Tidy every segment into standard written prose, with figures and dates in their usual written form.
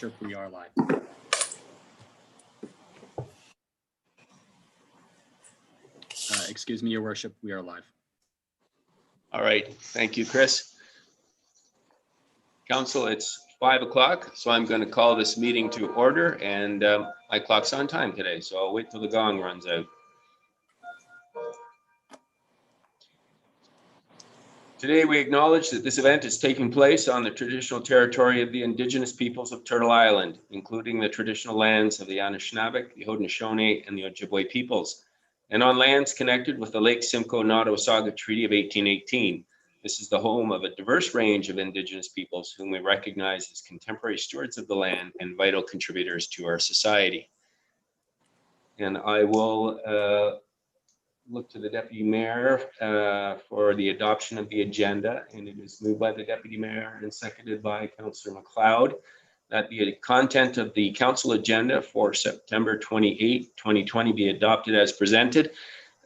Worship, we are live. Excuse me, Your Worship, we are live. All right, thank you, Chris. Council, it's 5 o'clock, so I'm going to call this meeting to order, and my clock's on time today, so I'll wait till the gong runs out. Today, we acknowledge that this event is taking place on the traditional territory of the Indigenous peoples of Turtle Island, including the traditional lands of the Anishinaabe, the Haudenosaunee, and the Ojibwe peoples, and on lands connected with the Lake Simcoe-Nottawasaga Treaty of 1818. This is the home of a diverse range of Indigenous peoples whom we recognize as contemporary stewards of the land and vital contributors to our society. And I will look to the Deputy Mayor for the adoption of the agenda, and it is moved by the Deputy Mayor and seconded by Councillor McLeod that the content of the Council agenda for September 28, 2020 be adopted as presented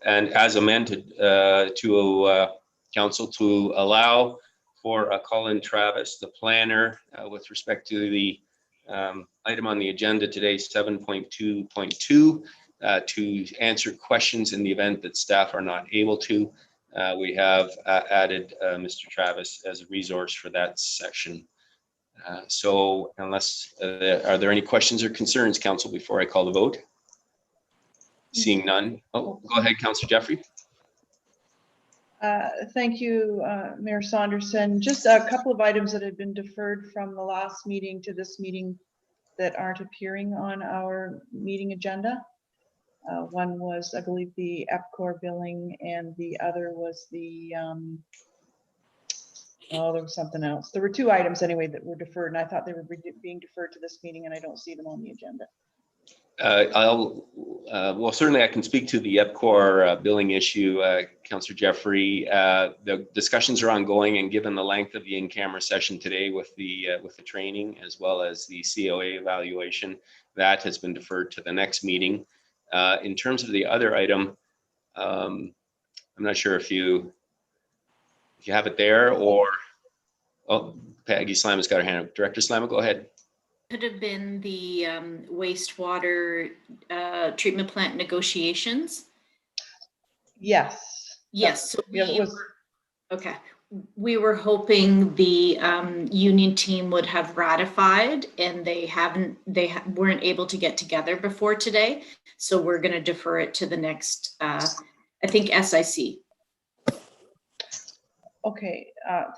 and as amended to Council to allow for Colin Travis, the planner, with respect to the item on the agenda today, 7.2.2, to answer questions in the event that staff are not able to. We have added Mr. Travis as a resource for that section. So unless, are there any questions or concerns, Council, before I call the vote? Seeing none. Oh, go ahead, Councillor Jeffery. Thank you, Mayor Saunderson. Just a couple of items that had been deferred from the last meeting to this meeting that aren't appearing on our meeting agenda. One was, I believe, the EPCOR billing, and the other was the, oh, there was something else. There were two items anyway that were deferred, and I thought they were being deferred to this meeting, and I don't see them on the agenda. Well, certainly I can speak to the EPCOR billing issue, Councillor Jeffery. The discussions are ongoing, and given the length of the in-camera session today with the training as well as the COA evaluation, that has been deferred to the next meeting. In terms of the other item, I'm not sure if you have it there, or oh, Peggy Slam's got her hand up. Director Slam, go ahead. Could have been the wastewater treatment plant negotiations. Yes. Yes. So yeah, it was. Okay. We were hoping the union team would have ratified, and they haven't. They weren't able to get together before today. So we're going to defer it to the next, I think, SIC. Okay.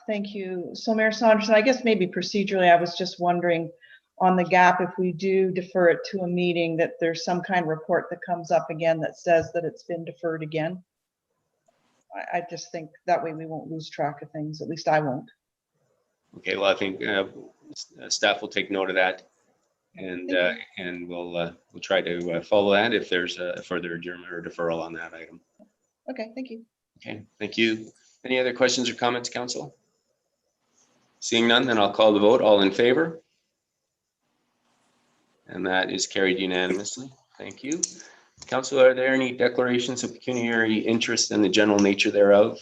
Thank you. So, Mayor Saunderson, I guess maybe procedurally, I was just wondering, on the gap, if we do defer it to a meeting, that there's some kind of report that comes up again that says that it's been deferred again. I just think that way we won't lose track of things. At least I won't. Okay, well, I think staff will take note of that, and we'll try to follow that if there's a further adjournment or deferral on that item. Okay, thank you. Okay, thank you. Any other questions or comments, Council? Seeing none, then I'll call the vote. All in favor? And that is carried unanimously. Thank you. Council, are there any declarations of pecuniary interest in the general nature thereof?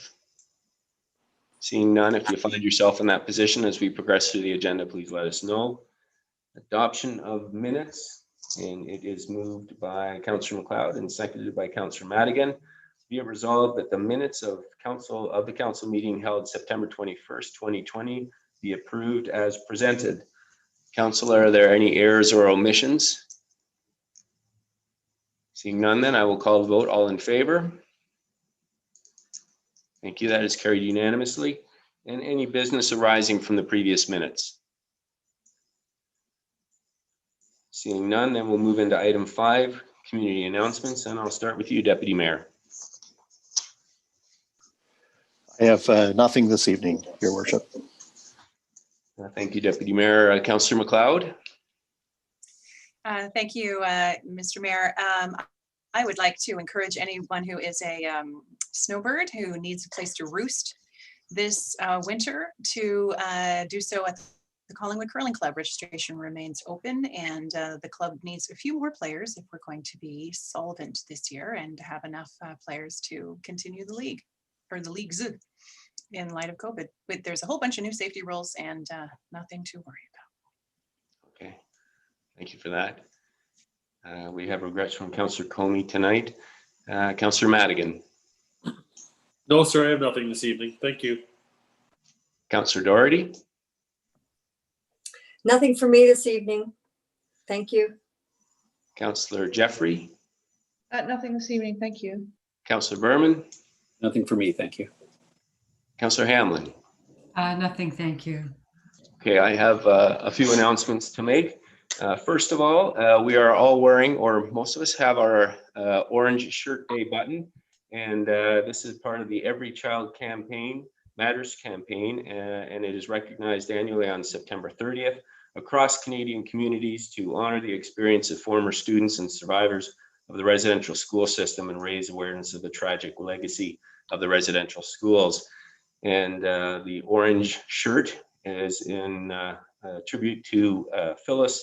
Seeing none, if you find yourself in that position as we progress through the agenda, please let us know. Adoption of minutes, and it is moved by Councillor McLeod and seconded by Councillor Madigan. Be it resolved that the minutes of the council meeting held September 21st, 2020 be approved as presented. Councillor, are there any errors or omissions? Seeing none, then I will call the vote. All in favor? Thank you. That is carried unanimously. And any business arising from the previous minutes? Seeing none, then we'll move into item 5, community announcements, and I'll start with you, Deputy Mayor. I have nothing this evening, Your Worship. Thank you, Deputy Mayor. Councillor McLeod. Thank you, Mr. Mayor. I would like to encourage anyone who is a snowbird who needs a place to roost this winter to do so at the Collingwood Curling Club. Registration remains open, and the club needs a few more players if we're going to be solvent this year and have enough players to continue the league, or the leagues, in light of COVID. But there's a whole bunch of new safety rules and nothing to worry about. Okay. Thank you for that. We have regrets from Councillor Comey tonight. Councillor Madigan, No, sir, I have nothing this evening. Thank you. Councillor Doherty, Nothing for me this evening. Thank you. Councillor Jeffery, Nothing this evening, thank you. Councillor Berman, Nothing for me, thank you. Councillor Hamlin. Nothing, thank you. Okay, I have a few announcements to make. First of all, we are all wearing, or most of us have our orange shirt day button. And this is part of the Every Child Campaign Matters campaign, and it is recognized annually on September 30th across Canadian communities to honor the experience of former students and survivors of the residential school system and raise awareness of the tragic legacy of the residential schools. And the orange shirt is in tribute to Phyllis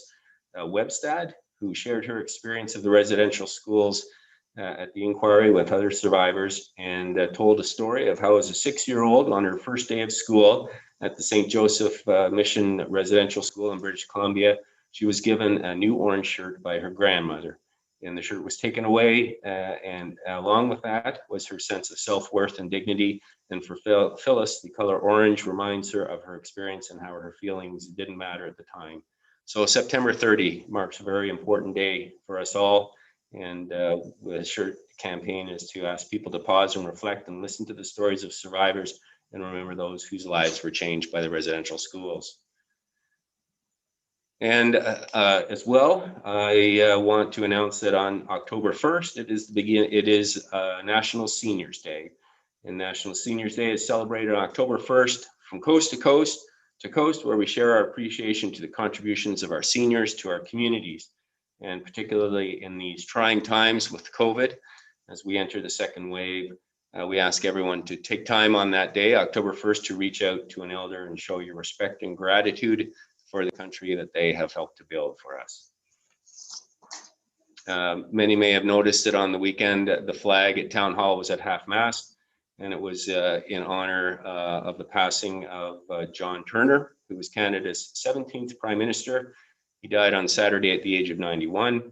Webstad, who shared her experience of the residential schools at the inquiry with other survivors, and told a story of how as a 6-year-old on her first day of school at the St. Joseph Mission Residential School in British Columbia, she was given a new orange shirt by her grandmother. And the shirt was taken away, and along with that was her sense of self-worth and dignity. And for Phyllis, the color orange reminds her of her experience and how her feelings didn't matter at the time. So September 30 marks a very important day for us all. And the shirt campaign is to ask people to pause and reflect and listen to the stories of survivors and remember those whose lives were changed by the residential schools. And as well, I want to announce that on October 1st, it is National Seniors Day. And National Seniors Day is celebrated on October 1st from coast to coast, where we share our appreciation to the contributions of our seniors to our communities. And particularly in these trying times with COVID, as we enter the second wave, we ask everyone to take time on that day, October 1st, to reach out to an elder and show your respect and gratitude for the country that they have helped to build for us. Many may have noticed that on the weekend, the flag at Town Hall was at half-mast, and it was in honor of the passing of John Turner, who was Canada's 17th Prime Minister. He died on Saturday at the age of 91,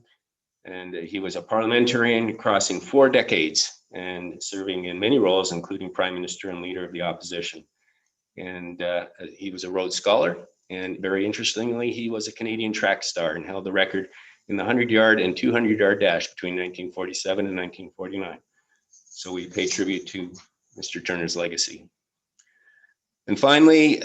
and he was a parliamentarian crossing 4 decades and serving in many roles, including Prime Minister and Leader of the Opposition. And he was a Rhodes Scholar, and very interestingly, he was a Canadian track star and held the record in the 100-yard and 200-yard dash between 1947 and 1949. So we pay tribute to Mr. Turner's legacy. And finally,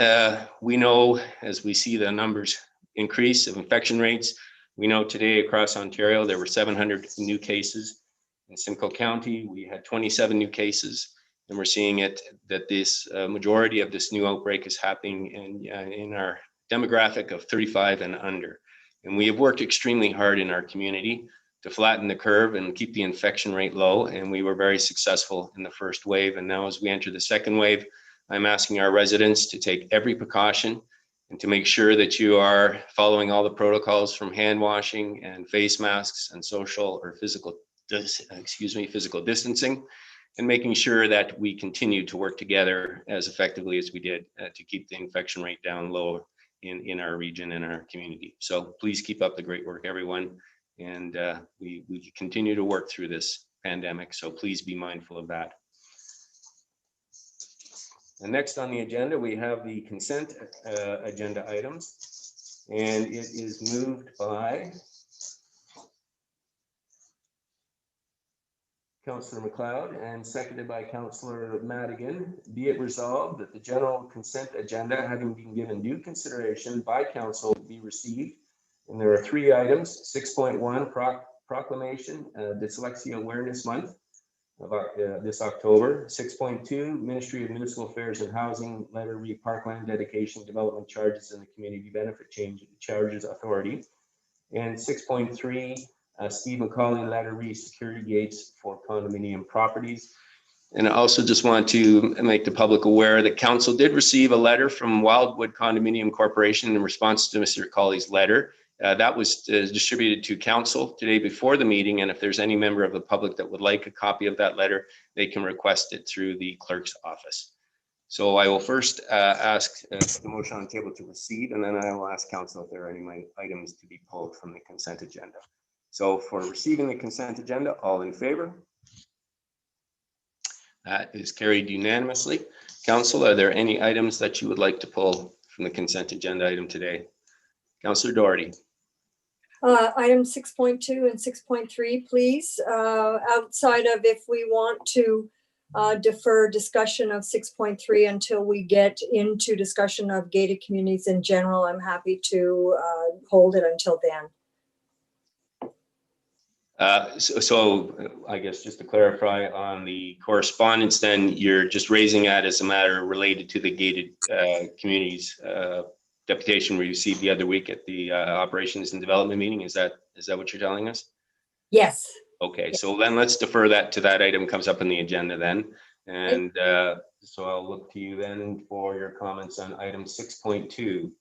we know, as we see the numbers increase of infection rates, we know today across Ontario there were 700 new cases. In Simcoe County, we had 27 new cases, and we're seeing it that this majority of this new outbreak is happening in our demographic of 35 and under. And we have worked extremely hard in our community to flatten the curve and keep the infection rate low, and we were very successful in the first wave. And now as we enter the second wave, I'm asking our residents to take every precaution and to make sure that you are following all the protocols from hand washing and face masks and social or physical distancing, and making sure that we continue to work together as effectively as we did to keep the infection rate down low in our region and our community. So please keep up the great work, everyone. And we continue to work through this pandemic, so please be mindful of that. And next on the agenda, we have the consent agenda items, and it is moved by Councillor McLeod and seconded by Councillor Madigan. Be it resolved that the general consent agenda, having been given due consideration by council, be received. And there are 3 items: 6.1 proclamation, Dyslexia Awareness Month of this October; 6.2 Ministry of Municipal Affairs and Housing letter re Parkland dedication development charges and the Community Benefit Charges Authority; and 6.3 Steve McCauley letter re security gates for condominium properties. And I also just want to make the public aware that council did receive a letter from Wildwood Condominium Corporation in response to Mr. Cawley's letter. That was distributed to council today before the meeting, and if there's any member of the public that would like a copy of that letter, they can request it through the clerk's office. So I will first ask the motion on the table to receive, and then I will ask council if there are any items to be pulled from the consent agenda. So for receiving the consent agenda, all in favor? That is carried unanimously. Council, are there any items that you would like to pull from the consent agenda item today? Councillor Doherty. Item 6.2 and 6.3, please. Outside of if we want to defer discussion of 6.3 until we get into discussion of gated communities in general, I'm happy to hold it until then. So I guess just to clarify on the correspondence, then you're just raising that as a matter related to the gated communities deputation we received the other week at the operations and development meeting. Is that what you're telling us? Yes. Okay, Yes. so then let's defer that to that item comes up in the agenda then. And so I'll look to you then for your comments on item 6.2.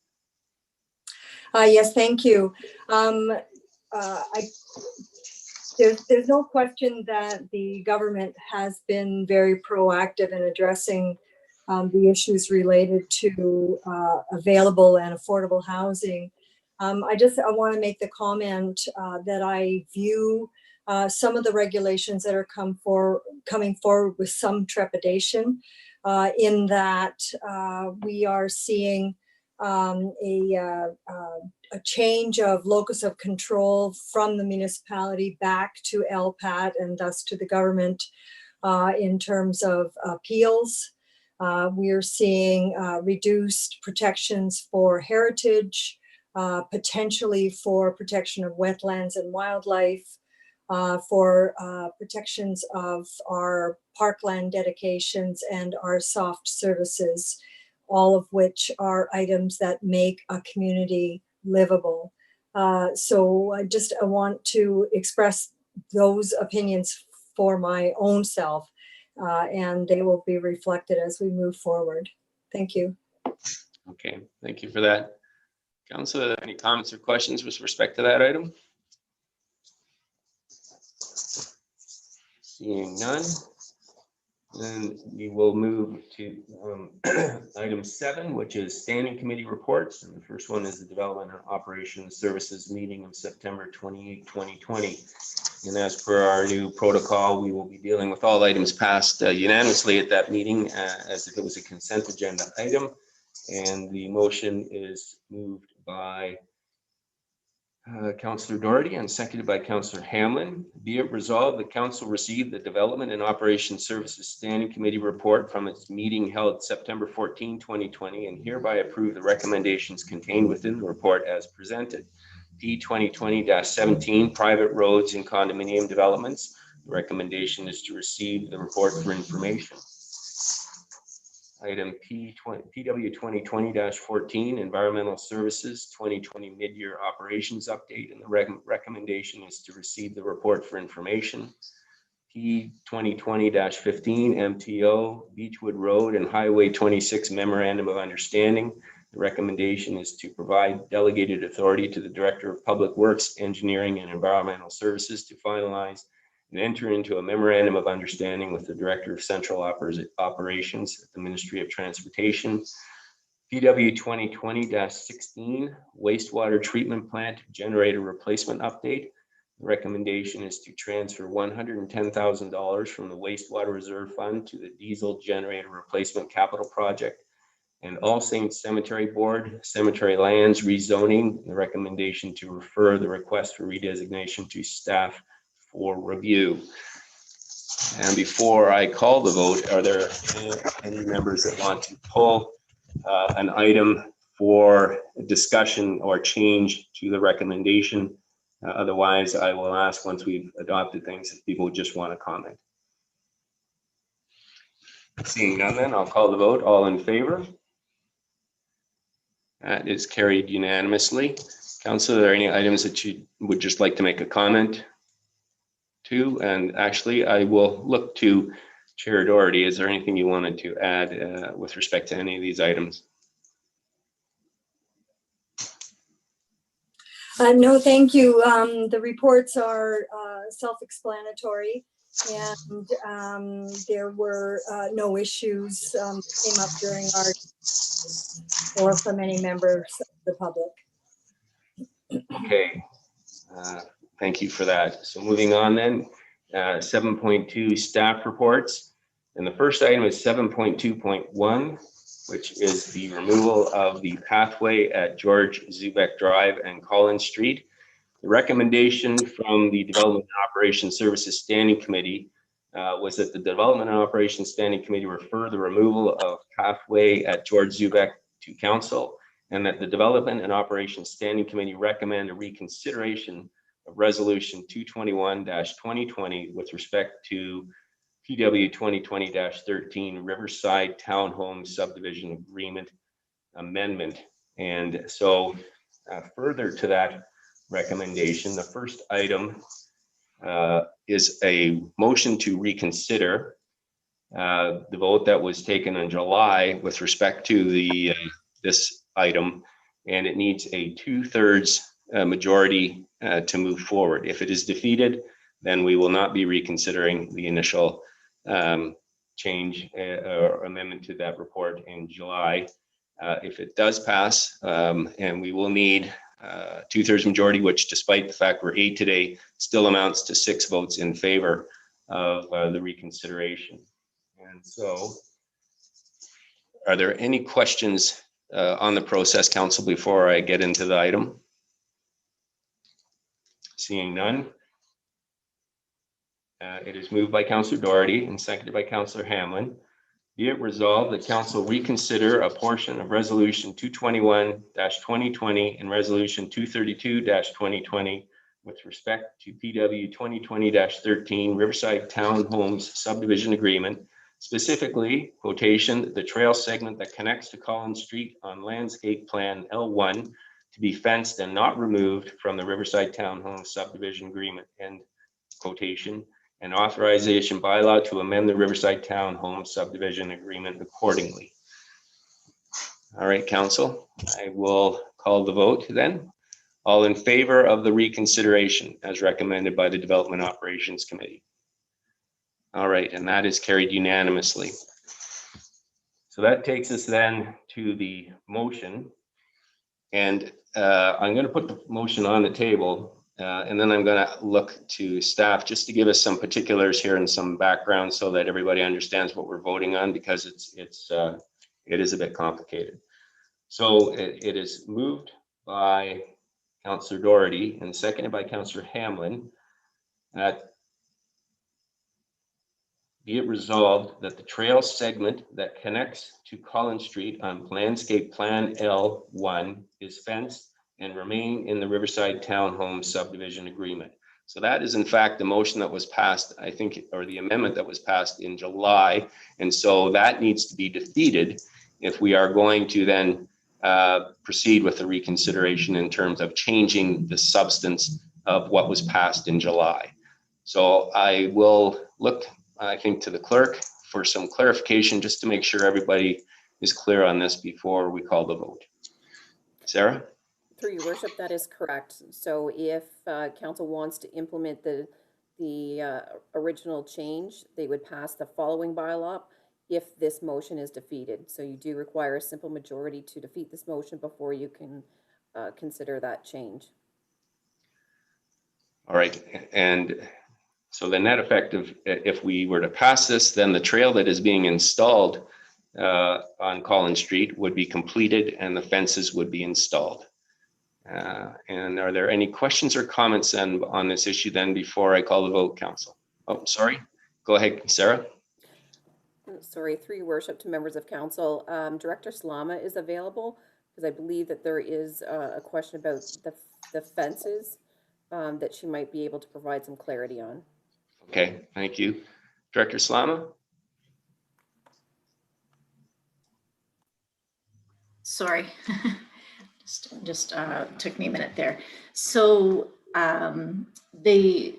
Yes, thank you. There's no question that the government has been very proactive in addressing the issues related to available and affordable housing. I want to make the comment that I view some of the regulations that are coming forward with some trepidation in that we are seeing a change of locus of control from the municipality back to LPAT and thus to the government in terms of appeals. We are seeing reduced protections for heritage, potentially for protection of wetlands and wildlife, for protections of our parkland dedications and our soft services, all of which are items that make a community livable. So I want to express those opinions for my own self, and they will be reflected as we move forward. Thank you. Okay, thank you for that. Council, any comments or questions with respect to that item? Seeing none, then we will move to item 7, which is standing committee reports. And the first one is the Development and Operations Services meeting of September 28, 2020. And as per our new protocol, we will be dealing with all items passed unanimously at that meeting as if it was a consent agenda item. And the motion is moved by Councillor Doherty and seconded by Councillor Hamlin. Be it resolved, the council received the Development and Operations Services Standing Committee report from its meeting held September 14, 2020, and hereby approve the recommendations contained within the report as presented. P 2020-17, private roads and condominium developments. The recommendation is to receive the report for information. Item PW 2020-14, Environmental Services 2020 Mid-Year Operations Update, and the recommendation is to receive the report for information. P 2020-15, MTO Beechwood Road and Highway 26 Memorandum of Understanding. The recommendation is to provide delegated authority to the Director of Public Works, Engineering, and Environmental Services to finalize and enter into a memorandum of understanding with the Director of Central Operations at the Ministry of Transportation. PW 2020-16, Wastewater Treatment Plant Generator Replacement Update. The recommendation is to transfer $110,000 from the Wastewater Reserve Fund to the Diesel Generator Replacement Capital Project. And All Saints Cemetery Board, Cemetery Lands Rezoning. The recommendation to refer the request for redesignation to staff for review. And before I call the vote, are there any members that want to pull an item for discussion or change to the recommendation? Otherwise, I will ask once we've adopted things if people just want to comment. Seeing none, then I'll call the vote. All in favor? That is carried unanimously. Council, are there any items that you would just like to make a comment to? And actually, I will look to Chair Doherty. Is there anything you wanted to add with respect to any of these items? No, thank you. The reports are self-explanatory, and there were no issues came up during our or from any members of the public. Okay, thank you for that. So moving on then, 7.2 staff reports. And the first item is 7.2.1, which is the removal of the pathway at George Zubek Drive and Collins Street. The recommendation from the Development and Operations Services Standing Committee was that the Development and Operations Standing Committee refer the removal of pathway at George Zubek to Council, and that the Development and Operations Standing Committee recommend a reconsideration of Resolution 221-2020 with respect to PW 2020-13 Riverside Townhome Subdivision Agreement Amendment. And so further to that recommendation, the first item is a motion to reconsider the vote that was taken in July with respect to the this item, and it needs a 2/3 majority to move forward. If it is defeated, then we will not be reconsidering the initial change or amendment to that report in July. If it does pass, and we will need 2/3 majority, which despite the fact we're 8 today, still amounts to 6 votes in favor of the reconsideration. And so, are there any questions on the process, Council, before I get into the item? Seeing none. It is moved by Councillor Doherty and seconded by Councillor Hamlin. Be it resolved that Council reconsider a portion of Resolution 221-2020 and Resolution 232-2020 with respect to PW 2020-13 Riverside Townhomes Subdivision Agreement, specifically, quotation, the trail segment that connects to Collins Street on Landscape Plan L1 to be fenced and not removed from the Riverside Townhomes Subdivision Agreement, end quotation, and authorization bylaw to amend the Riverside Townhome Subdivision Agreement accordingly. All right, Council, I will call the vote then. All in favor of the reconsideration as recommended by the Development Operations Committee? All right, and that is carried unanimously. So that takes us then to the motion. And I'm going to put the motion on the table, and then I'm going to look to staff just to give us some particulars here and some background so that everybody understands what we're voting on, because it is a bit complicated. So it is moved by Councillor Doherty and seconded by Councillor Hamlin. Be it resolved that the trail segment that connects to Collins Street on Landscape Plan L1 is fenced and remain in the Riverside Townhome Subdivision Agreement. So that is in fact the motion that was passed, I think, or the amendment that was passed in July. And so that needs to be defeated if we are going to then proceed with the reconsideration in terms of changing the substance of what was passed in July. So I will look, I think, to the clerk for some clarification, just to make sure everybody is clear on this before we call the vote. Sarah? Through your worship, that is correct. So if council wants to implement the original change, they would pass the following bylaw if this motion is defeated. So you do require a simple majority to defeat this motion before you can consider that change. All right, and so the net effect of, if we were to pass this, then the trail that is being installed on Collins Street would be completed and the fences would be installed. And are there any questions or comments then on this issue then before I call the vote, Council? Oh, sorry. Go ahead, Sarah. Sorry, through your worship to members of council. Director Slama is available because I believe that there is a question about the fences that she might be able to provide some clarity on. Okay, thank you. Director Slama? Sorry, just took me a minute there. So the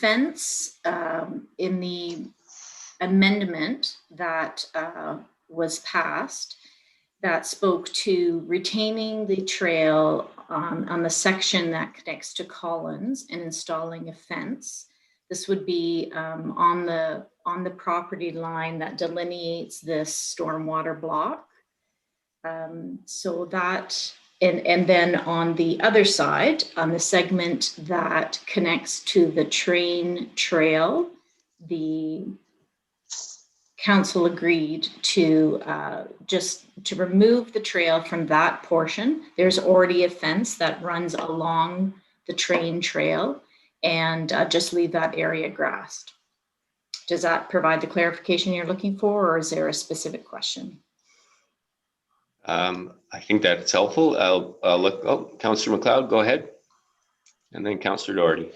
fence in the amendment that was passed that spoke to retaining the trail on the section that connects to Collins and installing a fence. This would be on the property line that delineates this stormwater block. So that, and then on the other side, on the segment that connects to the train trail, the council agreed to just to remove the trail from that portion. There's already a fence that runs along the train trail, and just leave that area grassed. Does that provide the clarification you're looking for, or is there a specific question? I think that it's helpful. I'll look, oh, Councillor McLeod, go ahead. And then Councillor Doherty.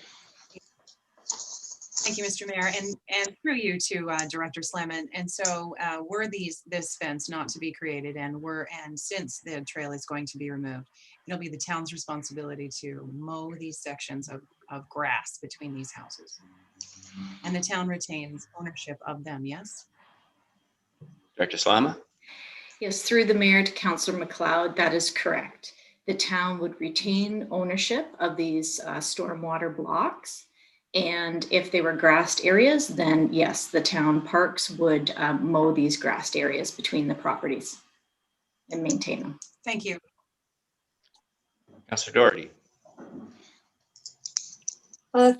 Thank you, Mr. Mayor, and through you to Director Slemon. And so were this fence not to be created, and since the trail is going to be removed, it'll be the town's responsibility to mow these sections of grass between these houses. And the town retains ownership of them, yes? Director Slama? Yes, through the mayor to Councillor McLeod, that is correct. The town would retain ownership of these stormwater blocks. And if they were grassed areas, then yes, the town parks would mow these grassed areas between the properties and maintain them. Thank you. Councillor Doherty.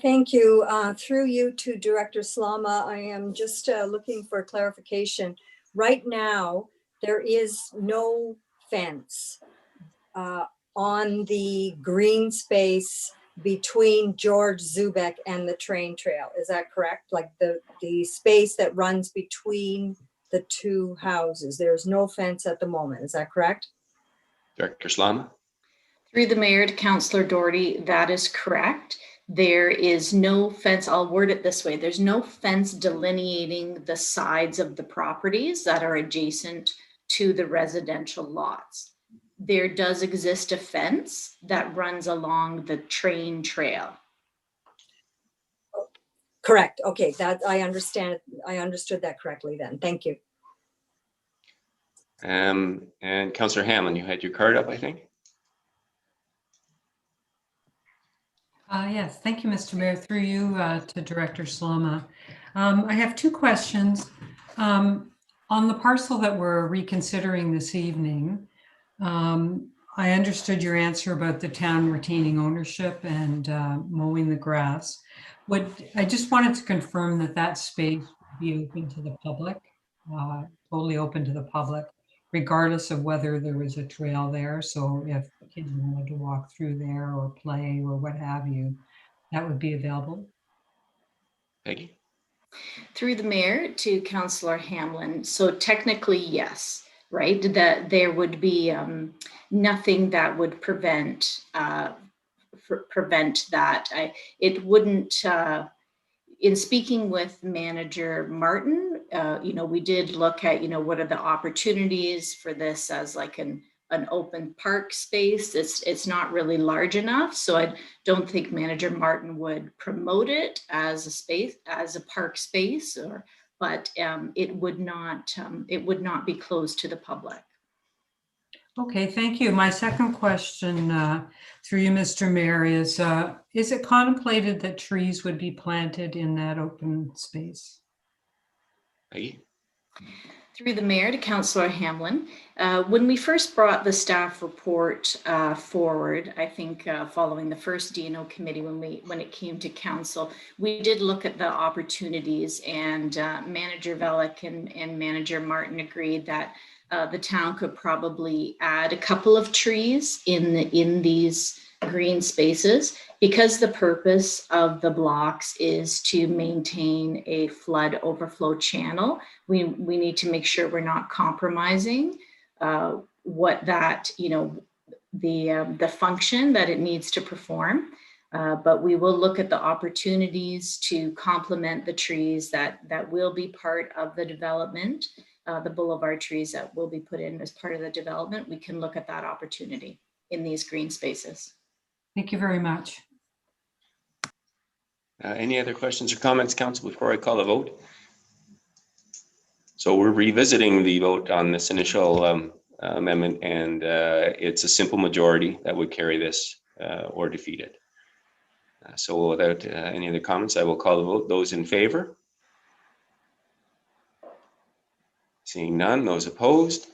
Thank you. Through you to Director Slama, I am just looking for clarification. Right now, there is no fence on the green space between George Zubek and the train trail. Is that correct? Like the space that runs between the two houses. There's no fence at the moment. Is that correct? Director Slama? Through the mayor to Councillor Doherty, that is correct. There is no fence, I'll word it this way, there's no fence delineating the sides of the properties that are adjacent to the residential lots. There does exist a fence that runs along the train trail. Correct. Okay, that I understand. I understood that correctly then. Thank you. And Councillor Hamlin, you had your card up, I think. Yes, thank you, Mr. Mayor. Through you to Director Slama. I have two questions. On the parcel that we're reconsidering this evening, I understood your answer about the town retaining ownership and mowing the grass. I just wanted to confirm that that space would be open to the public, totally open to the public, regardless of whether there was a trail there. So if kids wanted to walk through there or play or what have you, that would be available. Peggy? Through the mayor to Councillor Hamlin. So technically, yes, right? That there would be nothing that would prevent that. It wouldn't. In speaking with Manager Martin, we did look at, what are the opportunities for this as like an open park space. It's not really large enough, so I don't think Manager Martin would promote it as a space, as a park space, but it would not be closed to the public. Okay, thank you. My second question through you, Mr. Mayor, is it contemplated that trees would be planted in that open space? Peggy? Through the mayor to Councillor Hamlin. When we first brought the staff report forward, I think following the first DNO committee, when it came to council, we did look at the opportunities, and Manager Velick and Manager Martin agreed that the town could probably add a couple of trees in these green spaces, because the purpose of the blocks is to maintain a flood overflow channel. We need to make sure we're not compromising what that, the function that it needs to perform. But we will look at the opportunities to complement the trees that will be part of the development, the boulevard trees that will be put in as part of the development. We can look at that opportunity in these green spaces. Thank you very much. Any other questions or comments, council, before I call the vote? So we're revisiting the vote on this initial amendment, and it's a simple majority that would carry this or defeat it. So without any other comments, I will call the vote. Those in favor? Seeing none, those opposed?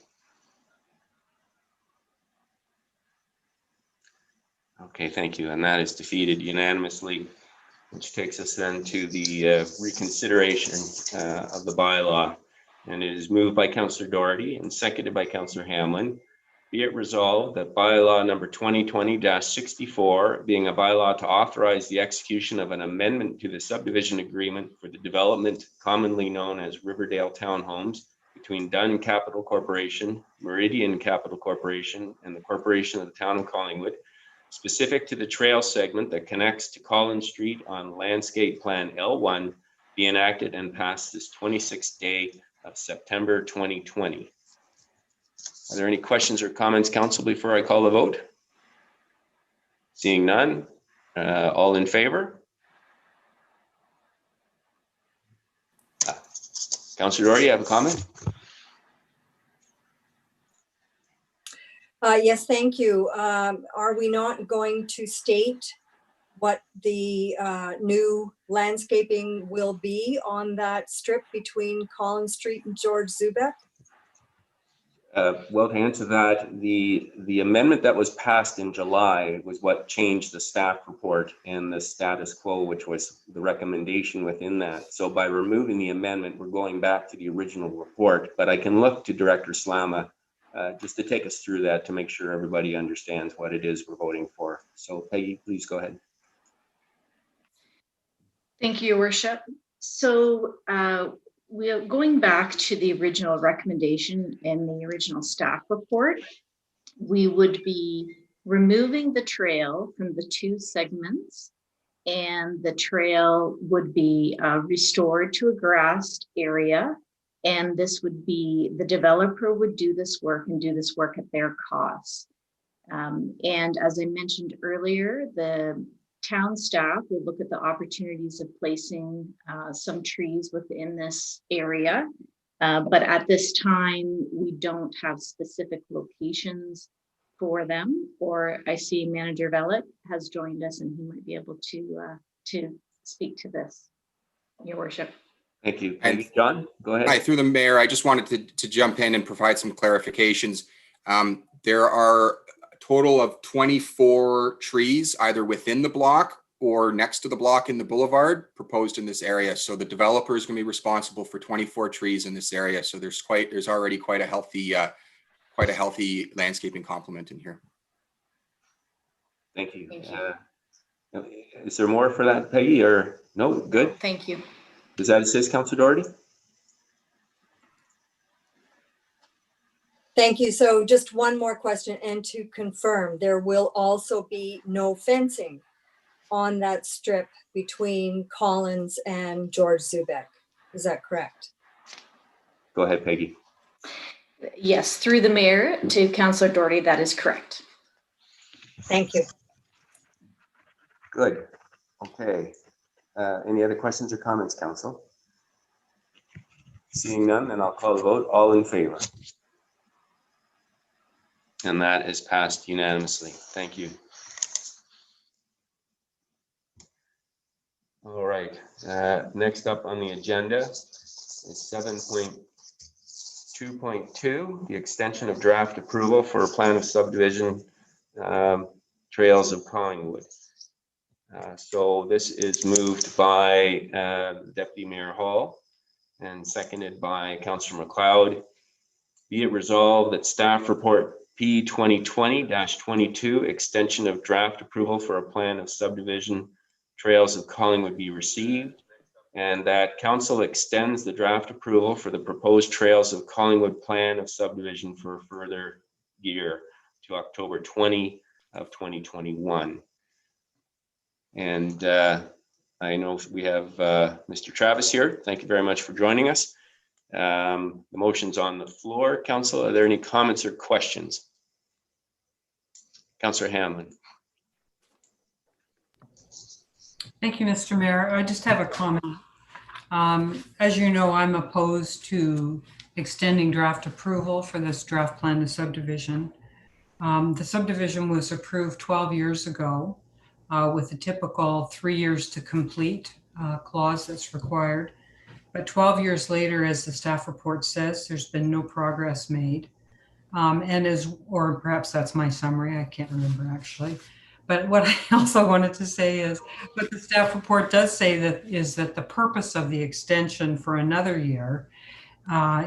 Okay, thank you. And that is defeated unanimously, which takes us then to the reconsideration of the bylaw. And it is moved by Councillor Doherty and seconded by Councillor Hamlin. Be it resolved that bylaw number 2020-64, being a bylaw to authorize the execution of an amendment to the subdivision agreement for the development commonly known as Riverdale Townhomes between Dunn Capital Corporation, Meridian Capital Corporation, and the Corporation of the Town of Collingwood, specific to the trail segment that connects to Collins Street on Landscape Plan L1, be enacted and passed this 26th day of September 2020. Are there any questions or comments, council, before I call the vote? Seeing none, all in favor? Councillor Doherty, you have a comment? Yes, thank you. Are we not going to state what the new landscaping will be on that strip between Collins Street and George Zubek? Well, to answer that, the amendment that was passed in July was what changed the staff report and the status quo, which was the recommendation within that. So by removing the amendment, we're going back to the original report. But I can look to Director Slama just to take us through that to make sure everybody understands what it is we're voting for. So Peggy, please go ahead. Thank you, Your Worship. So we are going back to the original recommendation in the original staff report. We would be removing the trail from the two segments, and the trail would be restored to a grassed area. And this would be, the developer would do this work and do this work at their cost. And as I mentioned earlier, the town staff will look at the opportunities of placing some trees within this area. But at this time, we don't have specific locations for them. Or I see Manager Vellick has joined us and he might be able to speak to this, Your Worship. Thank you. And John, go ahead. Hi, through the mayor, I just wanted to jump in and provide some clarifications. There are a total of 24 trees either within the block or next to the block in the boulevard proposed in this area. So the developer is going to be responsible for 24 trees in this area. So there's already quite a healthy landscaping complement in here. Thank you. Is there more for that, Peggy, or no? Good. Thank you. Does that assist, Councillor Doherty? Thank you. So just one more question, and to confirm, there will also be no fencing on that strip between Collins and George Zubek. Is that correct? Go ahead, Peggy. Yes, through the mayor to Councillor Doherty, that is correct. Thank you. Good. Okay. Any other questions or comments, council? Seeing none, then I'll call the vote. All in favor? And that is passed unanimously. Thank you. All right. Next up on the agenda is 7.2.2, the extension of draft approval for a plan of subdivision Trails of Collingwood. So this is moved by Deputy Mayor Hall and seconded by Councillor McLeod. Be it resolved that staff report P 2020-22, extension of draft approval for a plan of subdivision Trails of Collingwood be received, and that council extends the draft approval for the proposed Trails of Collingwood plan of subdivision for a further year to October 20 of 2021. And I know we have Mr. Travis here. Thank you very much for joining us. The motion's on the floor. Council, are there any comments or questions? Councillor Hamlin. Thank you, Mr. Mayor. I just have a comment. As you know, I'm opposed to extending draft approval for this draft plan of subdivision. The subdivision was approved 12 years ago. with a typical 3 years to complete clause that's required. But 12 years later, as the staff report says, there's been no progress made. Or perhaps that's my summary, I can't remember actually. But what I also wanted to say is, what the staff report does say is that the purpose of the extension for another year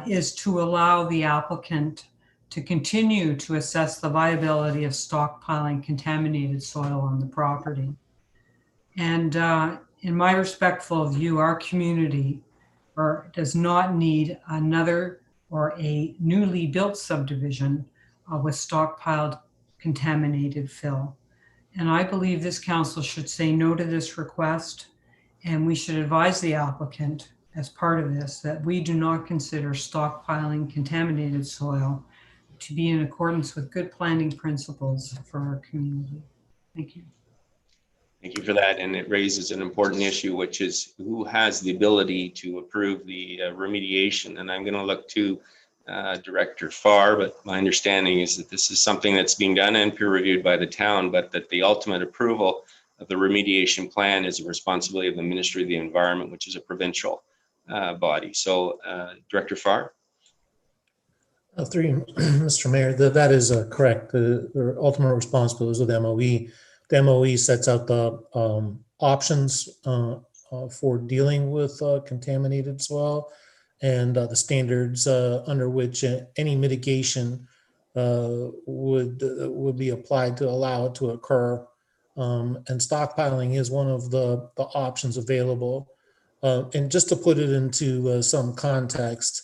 is to allow the applicant to continue to assess the viability of stockpiling contaminated soil on the property. And in my respectful view, our community does not need another or a newly built subdivision with stockpiled contaminated fill. And I believe this council should say no to this request, and we should advise the applicant as part of this that we do not consider stockpiling contaminated soil to be in accordance with good planning principles for our community. Thank you. Thank you for that. And it raises an important issue, which is who has the ability to approve the remediation. And I'm going to look to Director Farr, but my understanding is that this is something that's being done and peer reviewed by the town, but that the ultimate approval of the remediation plan is a responsibility of the Ministry of the Environment, which is a provincial body. So Director Farr. Mr. Mayor, that is correct. The ultimate responsibility is with MOE. The MOE sets out the options for dealing with contaminated soil and the standards under which any mitigation would be applied to allow it to occur. And stockpiling is one of the options available. And just to put it into some context,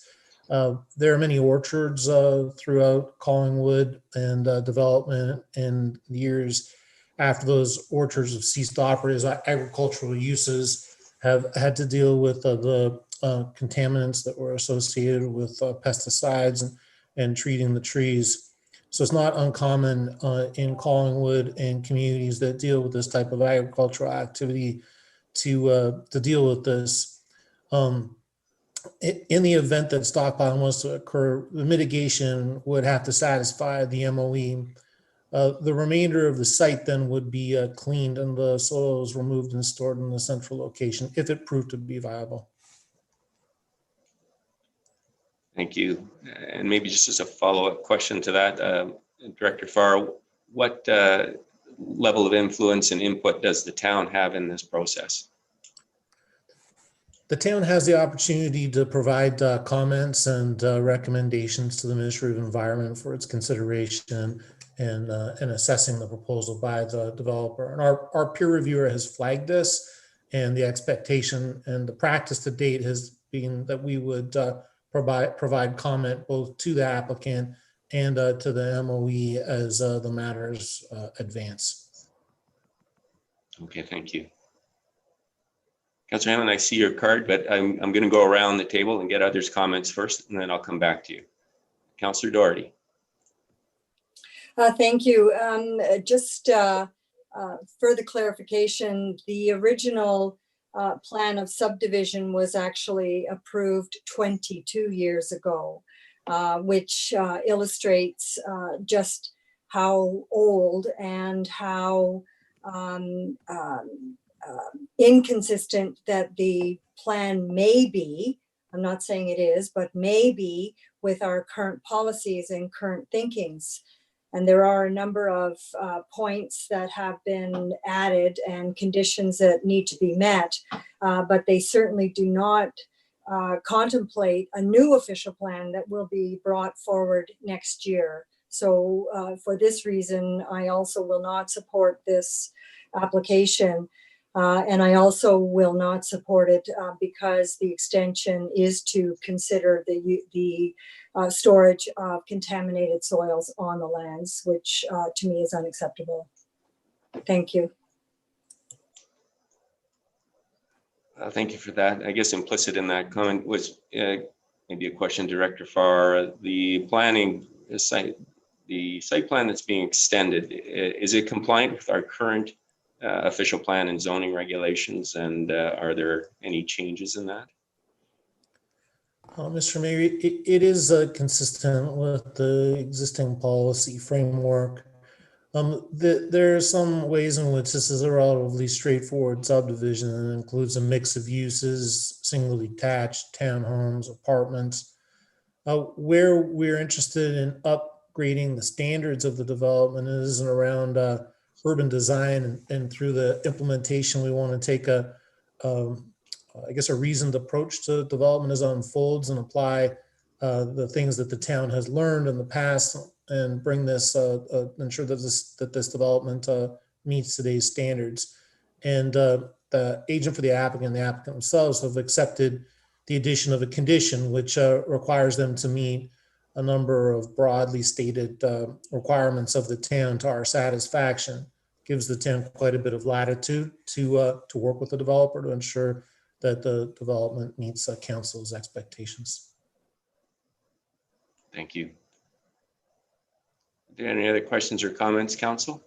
there are many orchards throughout Collingwood, and development in years after those orchards have ceased to operate as agricultural uses have had to deal with the contaminants that were associated with pesticides and treating the trees. So it's not uncommon in Collingwood and communities that deal with this type of agricultural activity to deal with this. In the event that stockpiling was to occur, the mitigation would have to satisfy the MOE. The remainder of the site then would be cleaned and the soils removed and stored in the central location if it proved to be viable. Thank you. And maybe just as a follow-up question to that, Director Farr, what level of influence and input does the town have in this process? The town has the opportunity to provide comments and recommendations to the Ministry of Environment for its consideration and assessing the proposal by the developer. And our peer reviewer has flagged this, and the expectation and the practice to date has been that we would provide comment both to the applicant and to the MOE as the matters advance. Okay, thank you. Councillor Hamlin, I see your card, but I'm going to go around the table and get others' comments first, and then I'll come back to you. Councillor Doherty. Thank you. Just further clarification, the original plan of subdivision was actually approved 22 years ago, which illustrates just how old and how inconsistent that the plan may be. I'm not saying it is, but may be with our current policies and current thinkings. And there are a number of points that have been added and conditions that need to be met, but they certainly do not contemplate a new official plan that will be brought forward next year. So for this reason, I also will not support this application. And I also will not support it because the extension is to consider the storage of contaminated soils on the lands, which to me is unacceptable. Thank you. Thank you for that. I guess implicit in that comment was maybe a question, Director Farr. The planning site, the site plan that's being extended, is it compliant with our current official plan and zoning regulations, and are there any changes in that? Mr. Mayor, it is consistent with the existing policy framework. There are some ways in which this is a relatively straightforward subdivision and includes a mix of uses, single detached, townhomes, apartments. Where we're interested in upgrading the standards of the development is around urban design, and through the implementation, we want to take I guess a reasoned approach to development as it unfolds and apply the things that the town has learned in the past and bring this, ensure that this development meets today's standards. And the agent for the applicant and the applicant themselves have accepted the addition of a condition which requires them to meet a number of broadly stated requirements of the town to our satisfaction. Gives the town quite a bit of latitude to work with the developer to ensure that the development meets council's expectations. Thank you. Are there any other questions or comments, council?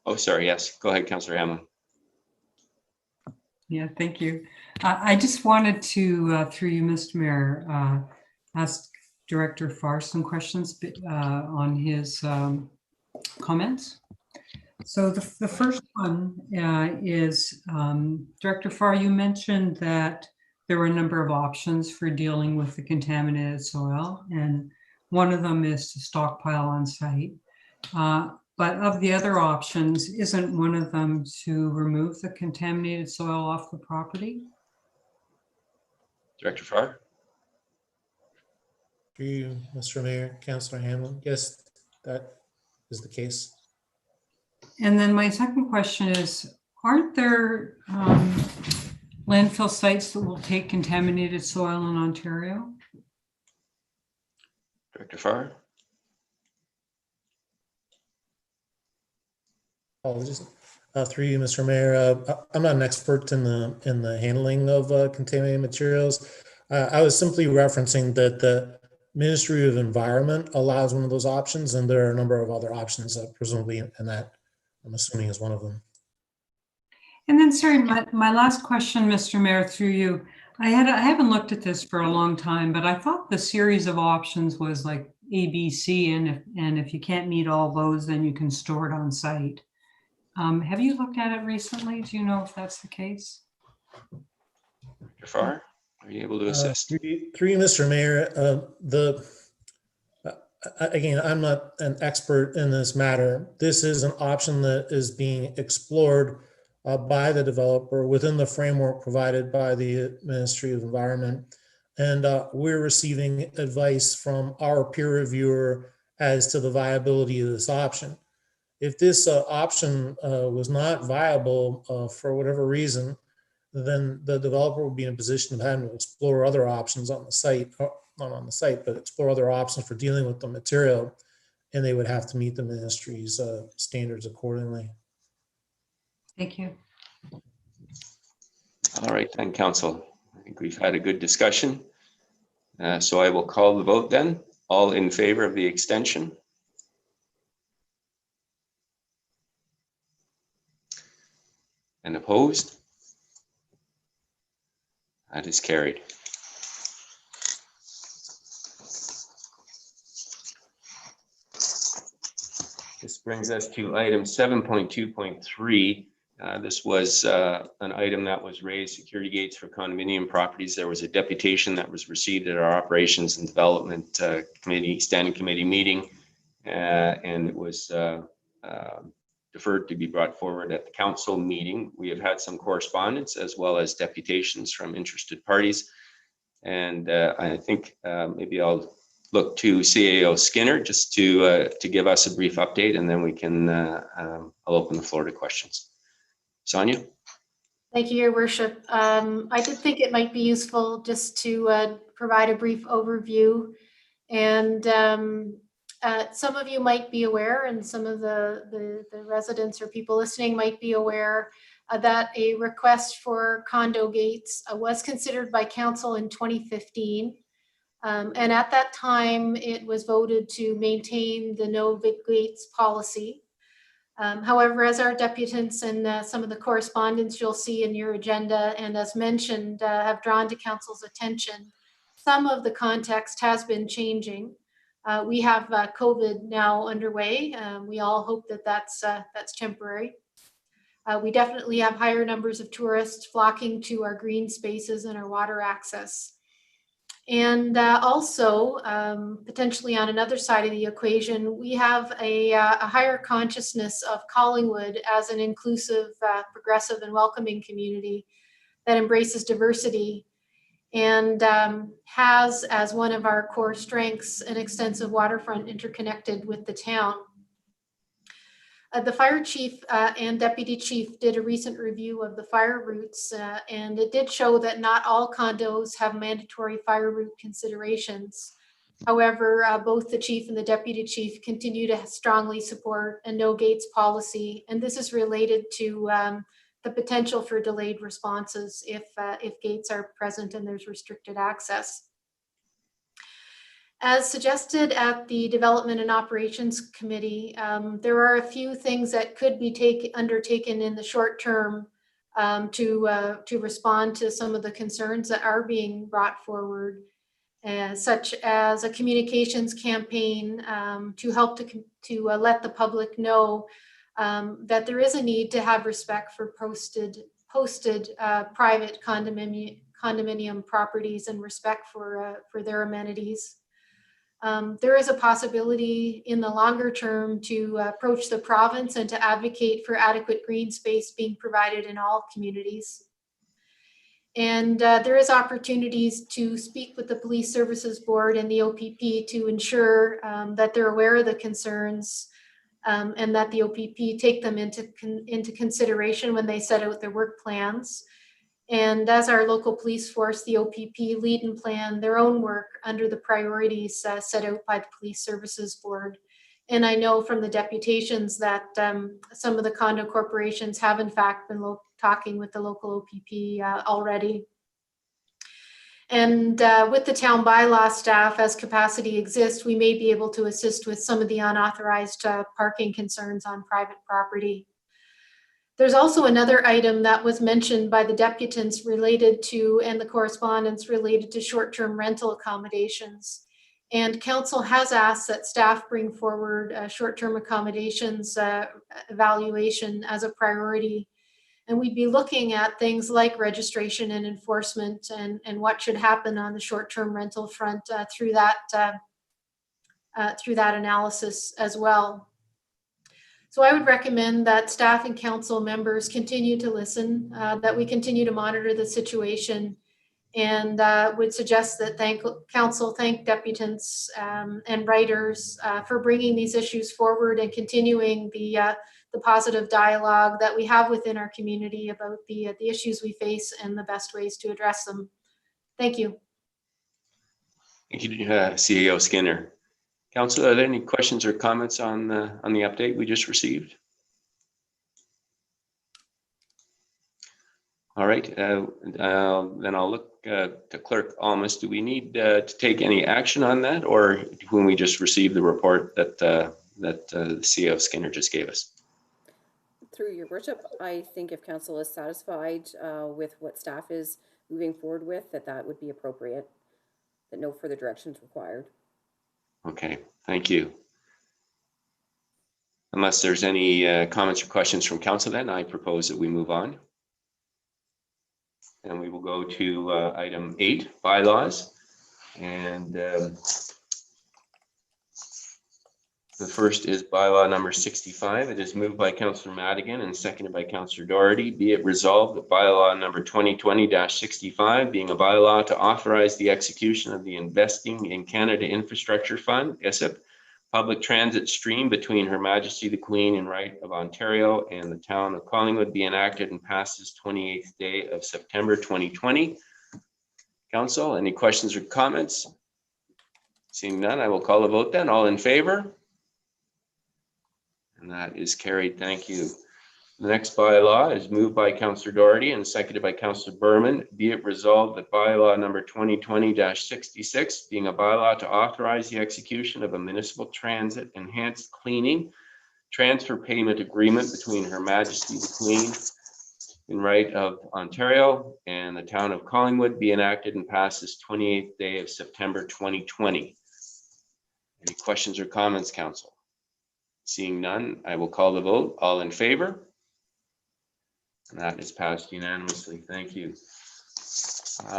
Oh, sorry. Yes, go ahead, Councillor Hamlin. Yeah, thank you. I just wanted to, through you, Mr. Mayor, ask Director Farr some questions on his comments. So the first one is, Director Farr, you mentioned that there were a number of options for dealing with the contaminated soil, and one of them is to stockpile on site. But of the other options, isn't one of them to remove the contaminated soil off the property? Director Farr? Through you, Mr. Mayor, Councillor Hamlin. Yes, that is the case. And then my second question is, aren't there landfill sites that will take contaminated soil in Ontario? Director Farr? Apologies. Through you, Mr. Mayor, I'm not an expert in the handling of contaminated materials. I was simply referencing that the Ministry of Environment allows one of those options, and there are a number of other options, presumably, and that I'm assuming is one of them. And then, sorry, my last question, Mr. Mayor, through you. I haven't looked at this for a long time, but I thought the series of options was like A, B, C, and if you can't meet all those, then you can store it on site. Have you looked at it recently? Do you know if that's the case? Director Farr, are you able to assist? Through you, Mr. Mayor, again, I'm not an expert in this matter. This is an option that is being explored by the developer within the framework provided by the Ministry of Environment. And we're receiving advice from our peer reviewer as to the viability of this option. If this option was not viable for whatever reason, then the developer would be in a position of having to explore other options on the site, not on the site, but explore other options for dealing with the material, and they would have to meet the ministry's standards accordingly. Thank you. All right, then, council. I think we've had a good discussion. So I will call the vote then. All in favor of the extension? And opposed? That is carried. This brings us to item 7.2.3. This was an item that was raised, security gates for condominium properties. There was a deputation that was received at our Operations and Development Committee, Standing Committee meeting, and it was deferred to be brought forward at the council meeting. We have had some correspondence as well as deputations from interested parties. And I think maybe I'll look to CAO Skinner just to give us a brief update, and then we can, I'll open the floor to questions. Sonia? Thank you, Your Worship. I did think it might be useful just to provide a brief overview. And some of you might be aware, and some of the residents or people listening might be aware that a request for condo gates was considered by council in 2015. And at that time, it was voted to maintain the no gates policy. However, as our deputants and some of the correspondence you'll see in your agenda, and as mentioned, have drawn to council's attention, some of the context has been changing. We have COVID now underway. We all hope that that's temporary. We definitely have higher numbers of tourists flocking to our green spaces and our water access. And also, potentially on another side of the equation, we have a higher consciousness of Collingwood as an inclusive, progressive, and welcoming community that embraces diversity and has as one of our core strengths an extensive waterfront interconnected with the town. The fire chief and deputy chief did a recent review of the fire routes, and it did show that not all condos have mandatory fire route considerations. However, both the chief and the deputy chief continue to strongly support a no gates policy, and this is related to the potential for delayed responses if gates are present and there's restricted access. As suggested at the Development and Operations Committee, there are a few things that could be undertaken in the short term to respond to some of the concerns that are being brought forward, such as a communications campaign to help to let the public know that there is a need to have respect for posted private condominium properties and respect for their amenities. There is a possibility in the longer term to approach the province and to advocate for adequate green space being provided in all communities. And there is opportunities to speak with the Police Services Board and the OPP to ensure that they're aware of the concerns and that the OPP take them into consideration when they set out their work plans. And as our local police force, the OPP lead and plan their own work under the priorities set out by the Police Services Board. And I know from the deputations that some of the condo corporations have in fact been talking with the local OPP already. And with the town bylaw staff, as capacity exists, we may be able to assist with some of the unauthorized parking concerns on private property. There's also another item that was mentioned by the deputants related to, and the correspondence related to short-term rental accommodations. And council has asked that staff bring forward short-term accommodations evaluation as a priority. And we'd be looking at things like registration and enforcement and what should happen on the short-term rental front through that analysis as well. So I would recommend that staff and council members continue to listen, that we continue to monitor the situation, and would suggest that council thank deputants and writers for bringing these issues forward and continuing the positive dialogue that we have within our community about the issues we face and the best ways to address them. Thank you. Thank you, CEO Skinner. Council, are there any questions or comments on the update we just received? All right, then I'll look to Clerk Almas. Do we need to take any action on that, or when we just received the report that the CEO Skinner just gave us? Through your worship, I think if council is satisfied with what staff is moving forward with, that would be appropriate, that no further direction is required. Okay, thank you. Unless there's any comments or questions from council, then I propose that we move on. And we will go to item 8, bylaws. And the first is bylaw number 65. It is moved by Councillor Madigan and seconded by Councillor Doherty. Be it resolved that bylaw number 2020-65, being a bylaw to authorize the execution of the Investing in Canada Infrastructure Fund, ICIP, public transit stream between Her Majesty the Queen and Right of Ontario and the town of Collingwood be enacted and passed this 28th day of September 2020. Council, any questions or comments? Seeing none, I will call a vote then. All in favor? And that is carried. Thank you. The next bylaw is moved by Councillor Doherty and seconded by Councillor Berman. Be it resolved that bylaw number 2020-66, being a bylaw to authorize the execution of a municipal transit enhanced cleaning transfer payment agreement between Her Majesty the Queen in Right of Ontario and the town of Collingwood be enacted and passed this 28th day of September 2020. Any questions or comments, council? Seeing none, I will call the vote. All in favor? And that is passed unanimously. Thank you.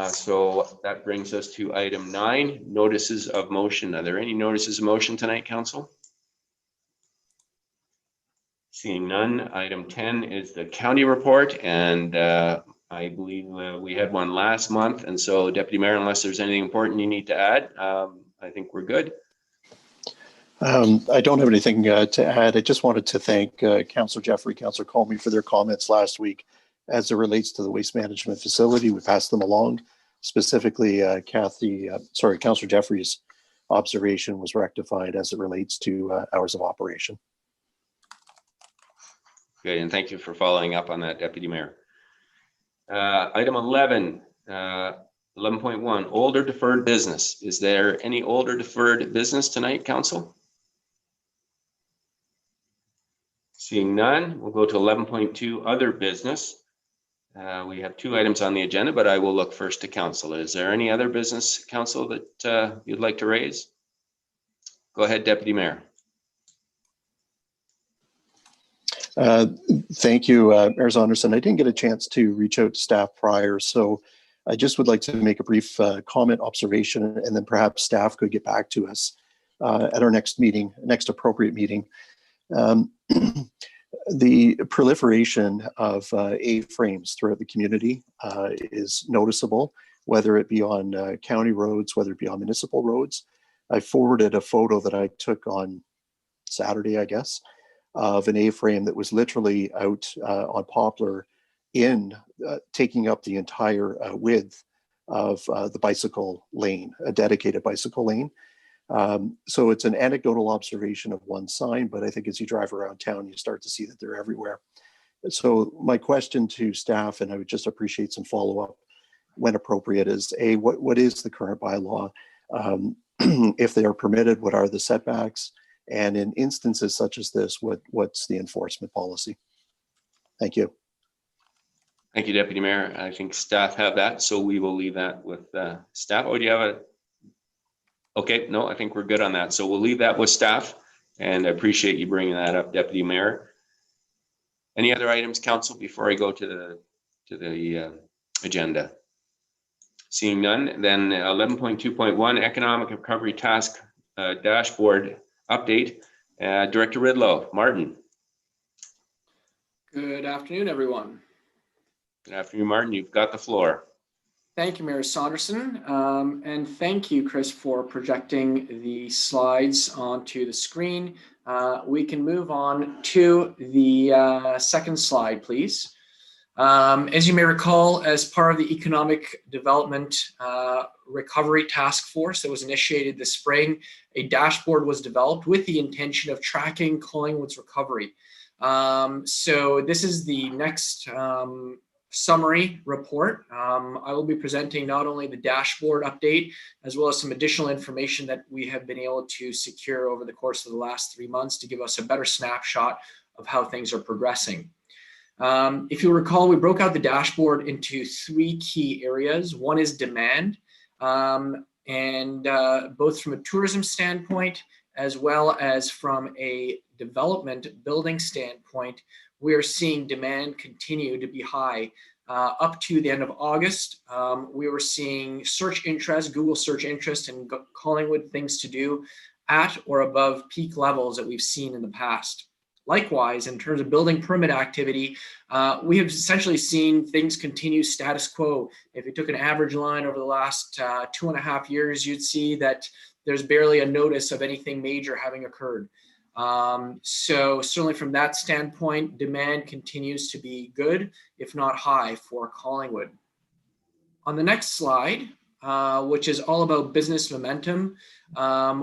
So that brings us to item 9, notices of motion. Are there any notices of motion tonight, council? Seeing none, item 10 is the county report, and I believe we had one last month. And so, Deputy Mayor, unless there's anything important you need to add, I think we're good. I don't have anything to add. I just wanted to thank Councillor Jeffery, Councillor Comey for their comments last week as it relates to the waste management facility. We passed them along. Specifically, Councillor Jeffrey's observation was rectified as it relates to hours of operation. Good, and thank you for following up on that, Deputy Mayor. Item 11, 11.1, older deferred business. Is there any older deferred business tonight, council? Seeing none, we'll go to 11.2, other business. We have 2 items on the agenda, but I will look first to council. Is there any other business, council, that you'd like to raise? Go ahead, Deputy Mayor. Thank you, Mayor Saunderson. I didn't get a chance to reach out to staff prior, so I just would like to make a brief comment, observation, and then perhaps staff could get back to us at our next meeting, next appropriate meeting. The proliferation of A-frames throughout the community is noticeable, whether it be on county roads, whether it be on municipal roads. I forwarded a photo that I took on Saturday, I guess, of an A-frame that was literally out on Poplar taking up the entire width of the bicycle lane, a dedicated bicycle lane. So it's an anecdotal observation of one sign, but I think as you drive around town, you start to see that they're everywhere. So my question to staff, and I would just appreciate some follow-up when appropriate, is A, what is the current bylaw? If they are permitted, what are the setbacks? And in instances such as this, what's the enforcement policy? Thank you. Thank you, Deputy Mayor. I think staff have that, so we will leave that with staff. Oh, do you have a? Okay, no, I think we're good on that. So we'll leave that with staff, and I appreciate you bringing that up, Deputy Mayor. Any other items, council, before I go to the agenda? Seeing none, then 11.2.1 Economic Recovery Task Dashboard Update. Director Rydlo, Martin. Good afternoon, everyone. Good afternoon, Martin. You've got the floor. Thank you, Mayor Saunderson. And thank you, Chris, for projecting the slides onto the screen. We can move on to the second slide, please. As you may recall, as part of the Economic Development Recovery Task Force that was initiated this spring, a dashboard was developed with the intention of tracking Collingwood's recovery. So this is the next summary report. I will be presenting not only the dashboard update, as well as some additional information that we have been able to secure over the course of the last 3 months to give us a better snapshot of how things are progressing. If you'll recall, we broke out the dashboard into 3 key areas. One is demand, and both from a tourism standpoint, as well as from a development building standpoint, we are seeing demand continue to be high. Up to the end of August, we were seeing search interest, Google search interest in Collingwood things to do at or above peak levels that we've seen in the past. Likewise, in terms of building permit activity, we have essentially seen things continue status quo. If you took an average line over the last 2.5 years, you'd see that there's barely a notice of anything major having occurred. So certainly from that standpoint, demand continues to be good, if not high, for Collingwood. On the next slide, which is all about business momentum,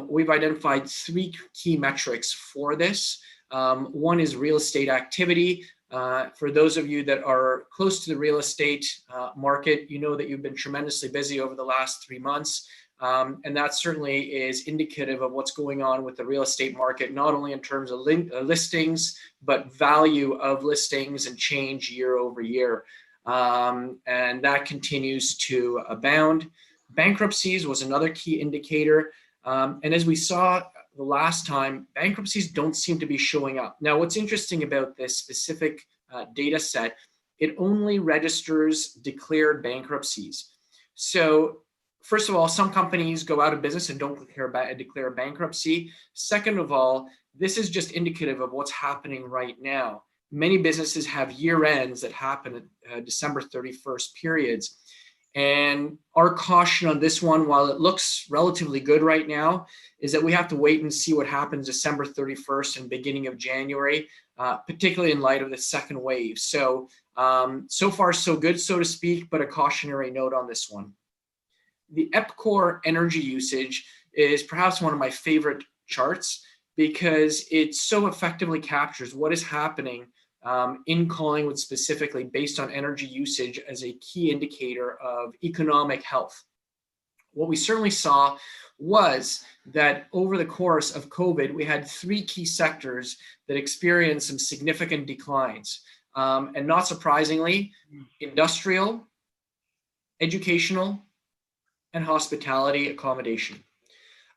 we've identified 3 key metrics for this. One is real estate activity. For those of you that are close to the real estate market, you know that you've been tremendously busy over the last 3 months. And that certainly is indicative of what's going on with the real estate market, not only in terms of listings, but value of listings and change year over year. And that continues to abound. Bankruptcies was another key indicator. And as we saw the last time, bankruptcies don't seem to be showing up. Now, what's interesting about this specific data set, it only registers declared bankruptcies. So first of all, some companies go out of business and don't declare bankruptcy. Second of all, this is just indicative of what's happening right now. Many businesses have year ends that happen at December 31st periods. And our caution on this one, while it looks relatively good right now, is that we have to wait and see what happens December 31st and beginning of January, particularly in light of the second wave. So, so far so good, so to speak, but a cautionary note on this one. The EPCOR energy usage is perhaps one of my favorite charts because it so effectively captures what is happening in Collingwood specifically based on energy usage as a key indicator of economic health. What we certainly saw was that over the course of COVID, we had three key sectors that experienced some significant declines. And not surprisingly, industrial, educational, and hospitality accommodation.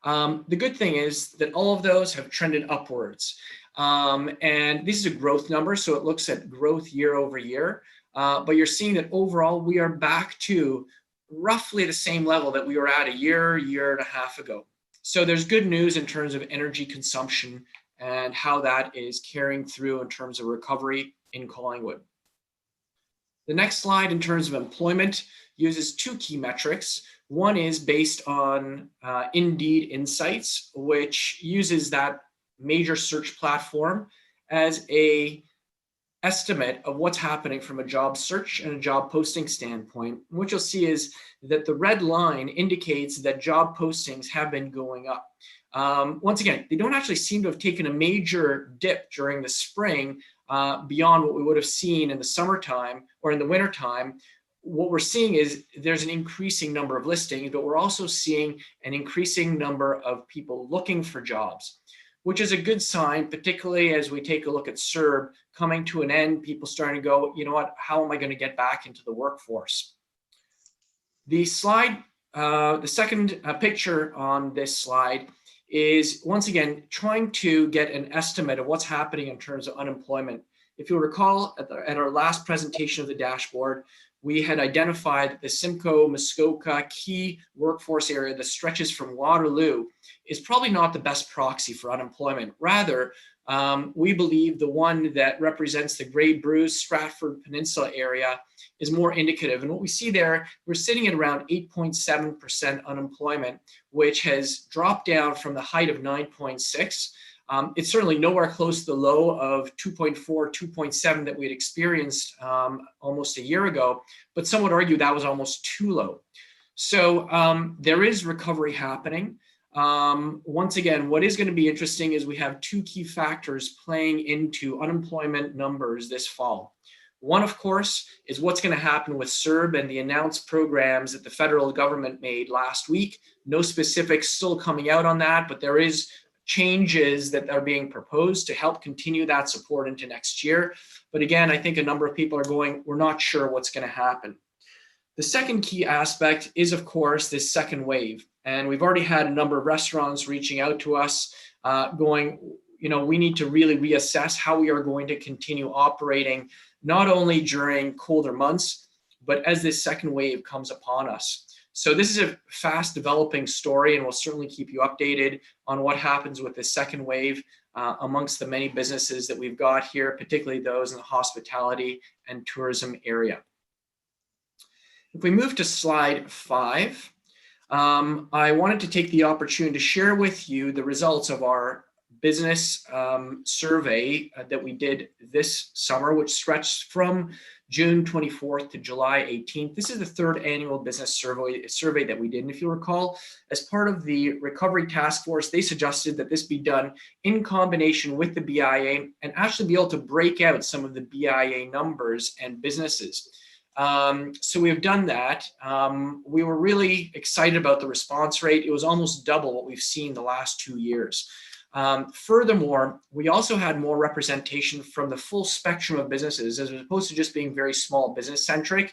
The good thing is that all of those have trended upwards. And this is a growth number, so it looks at growth year over year. But you're seeing that overall, we are back to roughly the same level that we were at a year and a half ago. So there's good news in terms of energy consumption and how that is carrying through in terms of recovery in Collingwood. The next slide in terms of employment uses two key metrics. One is based on Indeed Insights, which uses that major search platform as a estimate of what's happening from a job search and a job posting standpoint. And what you'll see is that the red line indicates that job postings have been going up. Once again, they don't actually seem to have taken a major dip during the spring beyond what we would have seen in the summertime or in the wintertime. What we're seeing is there's an increasing number of listings, but we're also seeing an increasing number of people looking for jobs, which is a good sign, particularly as we take a look at Serv coming to an end, people starting to go, you know what, how am I going to get back into the workforce? The slide, the second picture on this slide is once again trying to get an estimate of what's happening in terms of unemployment. If you'll recall at our last presentation of the dashboard, we had identified the Simcoe-Muskoka key workforce area that stretches from Waterloo is probably not the best proxy for unemployment. Rather, we believe the one that represents the Grey Bruce, Stratford Peninsula area is more indicative. And what we see there, we're sitting at around 8.7% unemployment, which has dropped down from the height of 9.6. It's certainly nowhere close to the low of 2.4, 2.7 that we had experienced almost a year ago, but some would argue that was almost too low. So there is recovery happening. Once again, what is going to be interesting is we have two key factors playing into unemployment numbers this fall. One, of course, is what's going to happen with Serv and the announced programs that the federal government made last week. No specifics still coming out on that, but there is changes that are being proposed to help continue that support into next year. But again, I think a number of people are going, we're not sure what's going to happen. The second key aspect is, of course, this second wave. And we've already had a number of restaurants reaching out to us going, you know, we need to really reassess how we are going to continue operating, not only during colder months, but as this second wave comes upon us. So this is a fast developing story, and we'll certainly keep you updated on what happens with this second wave amongst the many businesses that we've got here, particularly those in the hospitality and tourism area. If we move to slide 5, I wanted to take the opportunity to share with you the results of our business survey that we did this summer, which stretched from June 24th to July 18th. This is the third annual business survey that we did. And if you recall, as part of the recovery task force, they suggested that this be done in combination with the BIA and actually be able to break out some of the BIA numbers and businesses. So we've done that. We were really excited about the response rate. It was almost double what we've seen the last 2 years. Furthermore, we also had more representation from the full spectrum of businesses, as opposed to just being very small business centric.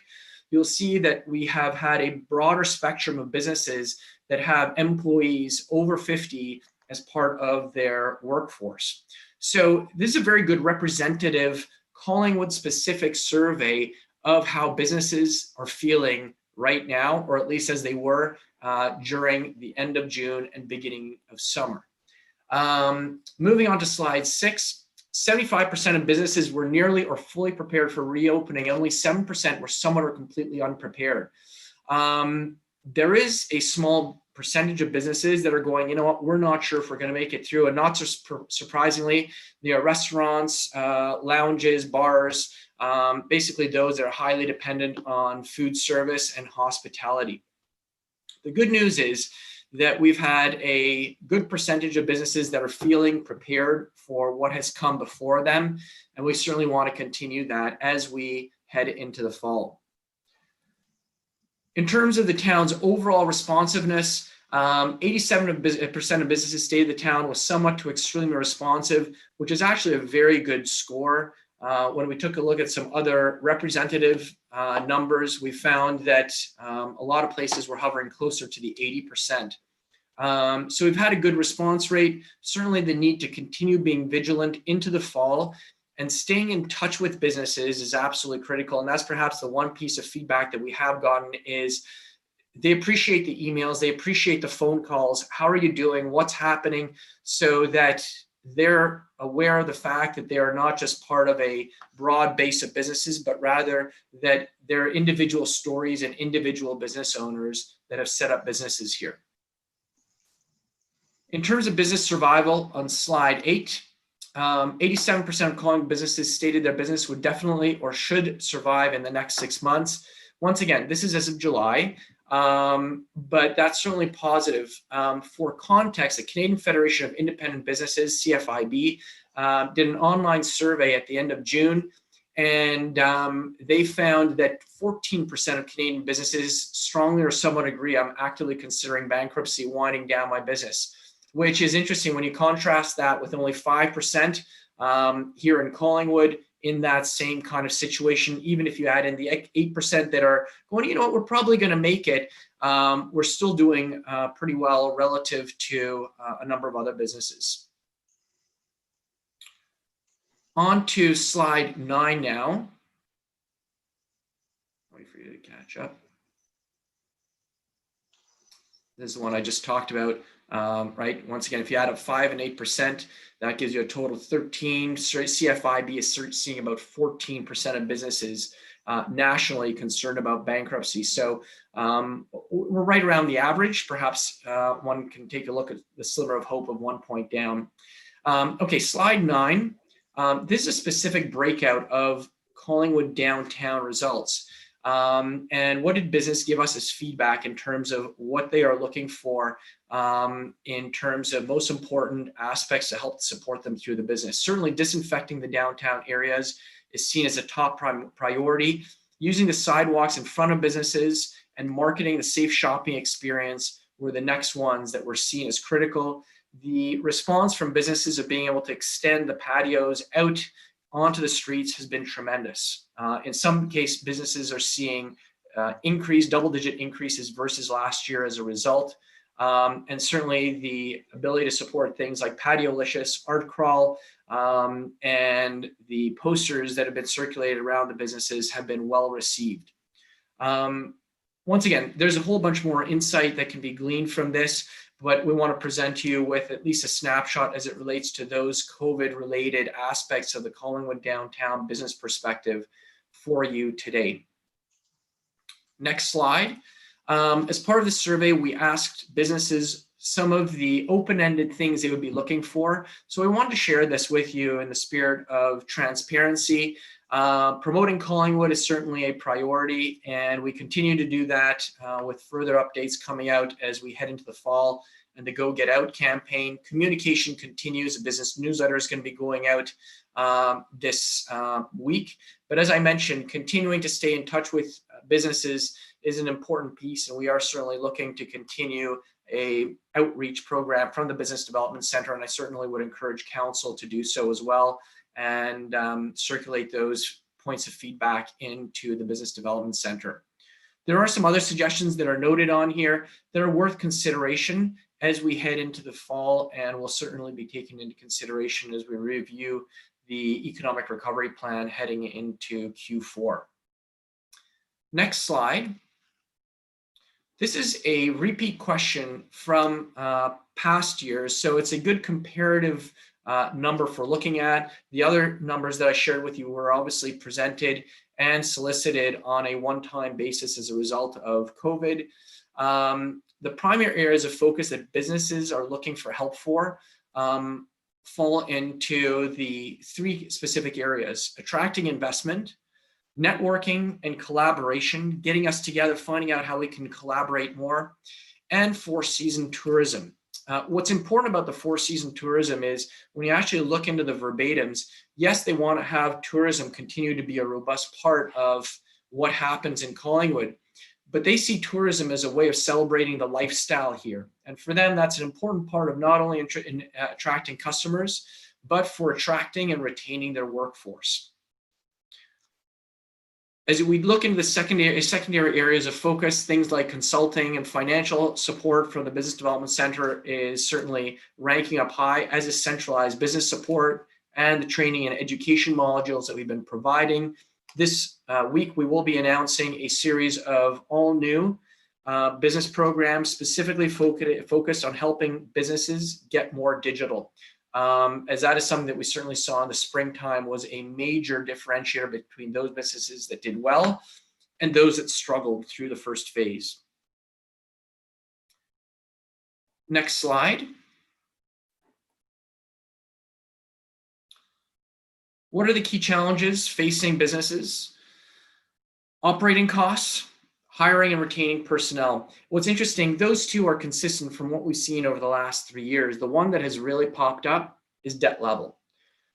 You'll see that we have had a broader spectrum of businesses that have employees over 50 as part of their workforce. So this is a very good representative Collingwood specific survey of how businesses are feeling right now, or at least as they were during the end of June and beginning of summer. Moving on to slide 6, 75% of businesses were nearly or fully prepared for reopening. Only 7% were somewhat or completely unprepared. There is a small percentage of businesses that are going, you know what, we're not sure if we're going to make it through. And not surprisingly, there are restaurants, lounges, bars, basically those that are highly dependent on food service and hospitality. The good news is that we've had a good percentage of businesses that are feeling prepared for what has come before them. And we certainly want to continue that as we head into the fall. In terms of the town's overall responsiveness, 87% of businesses stated the town was somewhat to extremely responsive, which is actually a very good score. When we took a look at some other representative numbers, we found that a lot of places were hovering closer to the 80%. So we've had a good response rate. Certainly the need to continue being vigilant into the fall and staying in touch with businesses is absolutely critical. And that's perhaps the one piece of feedback that we have gotten is they appreciate the emails, they appreciate the phone calls. How are you doing? What's happening? So that they're aware of the fact that they are not just part of a broad base of businesses, but rather that they're individual stories and individual business owners that have set up businesses here. In terms of business survival on slide 8, 87% of Collingwood businesses stated their business would definitely or should survive in the next 6 months. Once again, this is as of July, but that's certainly positive. For context, the Canadian Federation of Independent Businesses, CFIB, did an online survey at the end of June, and they found that 14% of Canadian businesses strongly or somewhat agree, I'm actively considering bankruptcy, winding down my business, which is interesting when you contrast that with only 5% here in Collingwood in that same kind of situation. Even if you add in the 8% that are going, you know what, we're probably going to make it, we're still doing pretty well relative to a number of other businesses. On to slide 9 now. Wait for you to catch up. This is the one I just talked about. Right. Once again, if you add up 5 and 8%, that gives you a total of 13. CFIB is seeing about 14% of businesses nationally concerned about bankruptcy. So we're right around the average. Perhaps one can take a look at the sliver of hope of 1 point down. Okay, slide 9. This is a specific breakout of Collingwood downtown results. And what did business give us as feedback in terms of what they are looking for in terms of most important aspects to help support them through the business? Certainly disinfecting the downtown areas is seen as a top priority. Using the sidewalks in front of businesses and marketing the safe shopping experience were the next ones that were seen as critical. The response from businesses of being able to extend the patios out onto the streets has been tremendous. In some cases, businesses are seeing double-digit increases versus last year as a result. And certainly the ability to support things like Patiolicious, Art Crawl, and the posters that have been circulated around the businesses have been well received. Once again, there's a whole bunch more insight that can be gleaned from this, but we want to present to you with at least a snapshot as it relates to those COVID-related aspects of the Collingwood downtown business perspective for you today. Next slide. As part of the survey, we asked businesses some of the open-ended things they would be looking for. So we wanted to share this with you in the spirit of transparency. Promoting Collingwood is certainly a priority, and we continue to do that with further updates coming out as we head into the fall and the Go Get Out campaign. Communication continues. A business newsletter is going to be going out this week. But as I mentioned, continuing to stay in touch with businesses is an important piece, and we are certainly looking to continue a outreach program from the Business Development Center, and I certainly would encourage council to do so as well, and circulate those points of feedback into the Business Development Center. There are some other suggestions that are noted on here that are worth consideration as we head into the fall, and will certainly be taken into consideration as we review the economic recovery plan heading into Q4. Next slide. This is a repeat question from past years, so it's a good comparative number for looking at. The other numbers that I shared with you were obviously presented and solicited on a one-time basis as a result of COVID. The primary areas of focus that businesses are looking for help for fall into the three specific areas: attracting investment, networking and collaboration, getting us together, finding out how we can collaborate more, and four-season tourism. What's important about the four-season tourism is when you actually look into the verbatims, yes, they want to have tourism continue to be a robust part of what happens in Collingwood, but they see tourism as a way of celebrating the lifestyle here. And for them, that's an important part of not only attracting customers, but for attracting and retaining their workforce. As we look into the secondary areas of focus, things like consulting and financial support from the Business Development Center is certainly ranking up high, as is centralized business support and the training and education modules that we've been providing. This week, we will be announcing a series of all new business programs specifically focused on helping businesses get more digital. As that is something that we certainly saw in the springtime was a major differentiator between those businesses that did well and those that struggled through the first phase. Next slide. What are the key challenges facing businesses? Operating costs, hiring and retaining personnel. What's interesting, those two are consistent from what we've seen over the last 3 years. The one that has really popped up is debt level.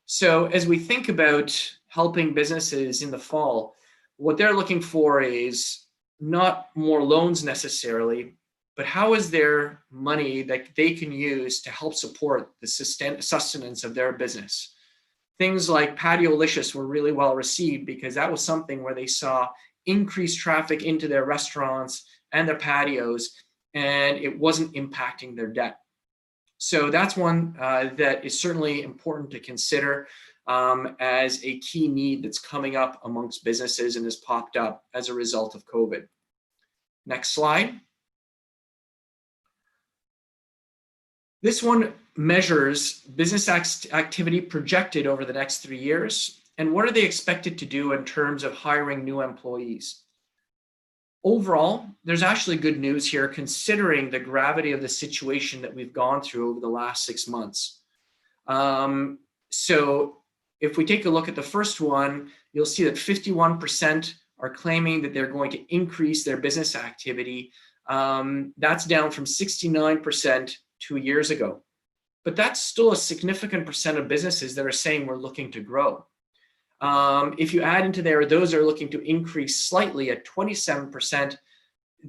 So as we think about helping businesses in the fall, what they're looking for is not more loans necessarily, but how is their money that they can use to help support the sustenance of their business? Things like Patiolicious were really well received because that was something where they saw increased traffic into their restaurants and their patios, and it wasn't impacting their debt. So that's one that is certainly important to consider as a key need that's coming up amongst businesses and has popped up as a result of COVID. Next slide. This one measures business activity projected over the next 3 years and what are they expected to do in terms of hiring new employees. Overall, there's actually good news here considering the gravity of the situation that we've gone through over the last 6 months. So if we take a look at the first one, you'll see that 51% are claiming that they're going to increase their business activity. That's down from 69% 2 years ago. But that's still a significant percent of businesses that are saying we're looking to grow. If you add into there, those are looking to increase slightly at 27%,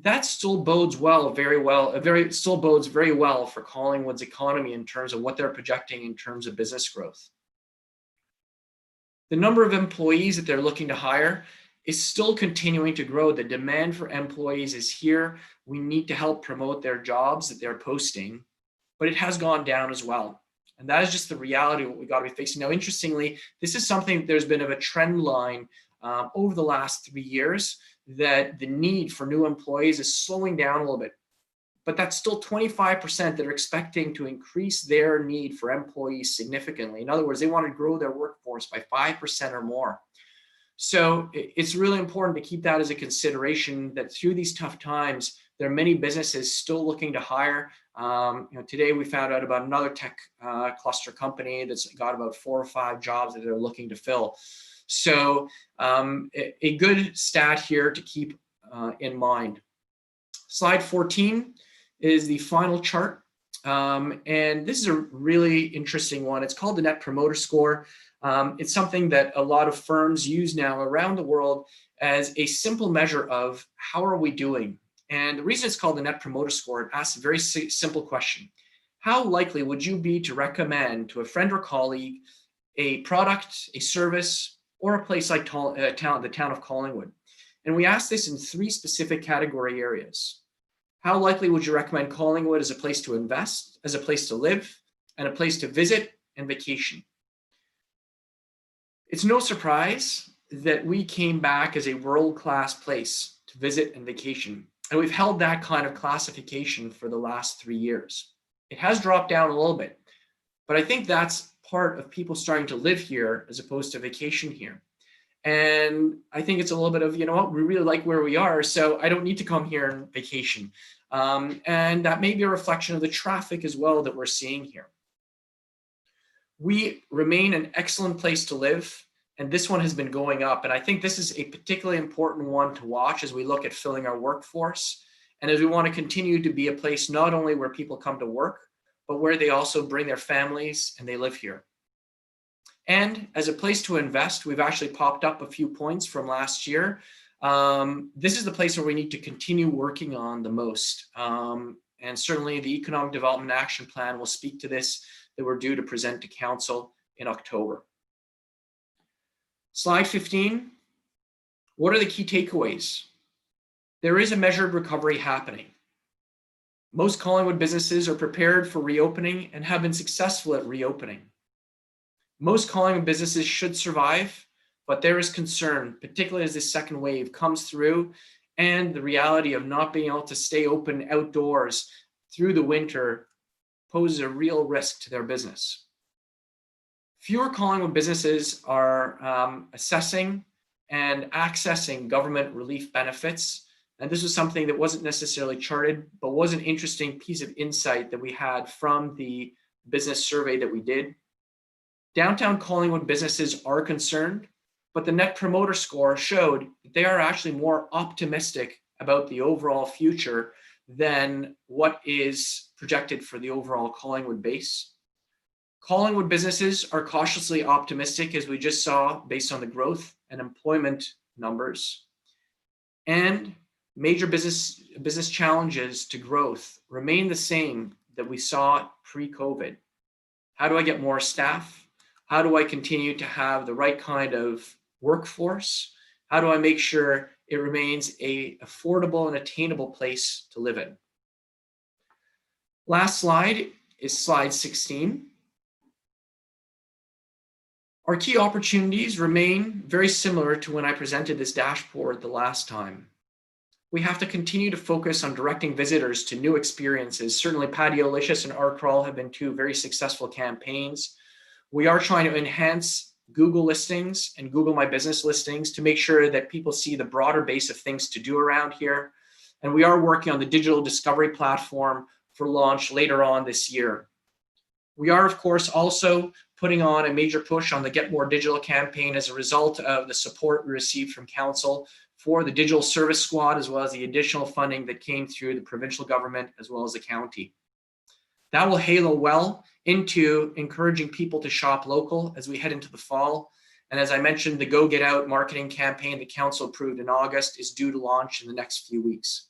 that still bodes very well for Collingwood's economy in terms of what they're projecting in terms of business growth. The number of employees that they're looking to hire is still continuing to grow. The demand for employees is here. We need to help promote their jobs that they're posting, but it has gone down as well. And that is just the reality of what we got to be facing. Now, interestingly, this is something there's been of a trend line over the last 3 years that the need for new employees is slowing down a little bit. But that's still 25% that are expecting to increase their need for employees significantly. In other words, they want to grow their workforce by 5% or more. So it's really important to keep that as a consideration that through these tough times, there are many businesses still looking to hire. Today we found out about another tech cluster company that's got about 4 or 5 jobs that they're looking to fill. So a good stat here to keep in mind. Slide 14 is the final chart. And this is a really interesting one. It's called the Net Promoter Score. It's something that a lot of firms use now around the world as a simple measure of how are we doing. And the reason it's called the Net Promoter Score, it asks a very simple question. How likely would you be to recommend to a friend or colleague a product, a service, or a place like the town of Collingwood? And we asked this in 3 specific category areas. How likely would you recommend Collingwood as a place to invest, as a place to live, and a place to visit and vacation? It's no surprise that we came back as a world-class place to visit and vacation. And we've held that kind of classification for the last 3 years. It has dropped down a little bit, but I think that's part of people starting to live here as opposed to vacation here. And I think it's a little bit of, you know what, we really like where we are, so I don't need to come here and vacation. And that may be a reflection of the traffic as well that we're seeing here. We remain an excellent place to live, and this one has been going up. And I think this is a particularly important one to watch as we look at filling our workforce, and as we want to continue to be a place not only where people come to work, but where they also bring their families and they live here. And as a place to invest, we've actually popped up a few points from last year. This is the place where we need to continue working on the most. And certainly the Economic Development Action Plan will speak to this, that we're due to present to Council in October. Slide 15. What are the key takeaways? There is a measured recovery happening. Most Collingwood businesses are prepared for reopening and have been successful at reopening. Most Collingwood businesses should survive, but there is concern, particularly as this second wave comes through and the reality of not being able to stay open outdoors through the winter poses a real risk to their business. Fewer Collingwood businesses are assessing and accessing government relief benefits. And this was something that wasn't necessarily charted, but was an interesting piece of insight that we had from the business survey that we did. Downtown Collingwood businesses are concerned, but the Net Promoter Score showed that they are actually more optimistic about the overall future than what is projected for the overall Collingwood base. Collingwood businesses are cautiously optimistic, as we just saw, based on the growth and employment numbers. And major business challenges to growth remain the same that we saw pre-COVID. How do I get more staff? How do I continue to have the right kind of workforce? How do I make sure it remains an affordable and attainable place to live in? Last slide is slide 16. Our key opportunities remain very similar to when I presented this dashboard the last time. We have to continue to focus on directing visitors to new experiences. Certainly Patiolicious and Art Crawl have been 2 very successful campaigns. We are trying to enhance Google listings and Google My Business listings to make sure that people see the broader base of things to do around here. And we are working on the digital discovery platform for launch later on this year. We are, of course, also putting on a major push on the Get More Digital campaign as a result of the support we received from Council for the Digital Service Squad, as well as the additional funding that came through the provincial government as well as the county. That will halo well into encouraging people to shop local as we head into the fall. And as I mentioned, the Go Get Out marketing campaign that Council approved in August is due to launch in the next few weeks.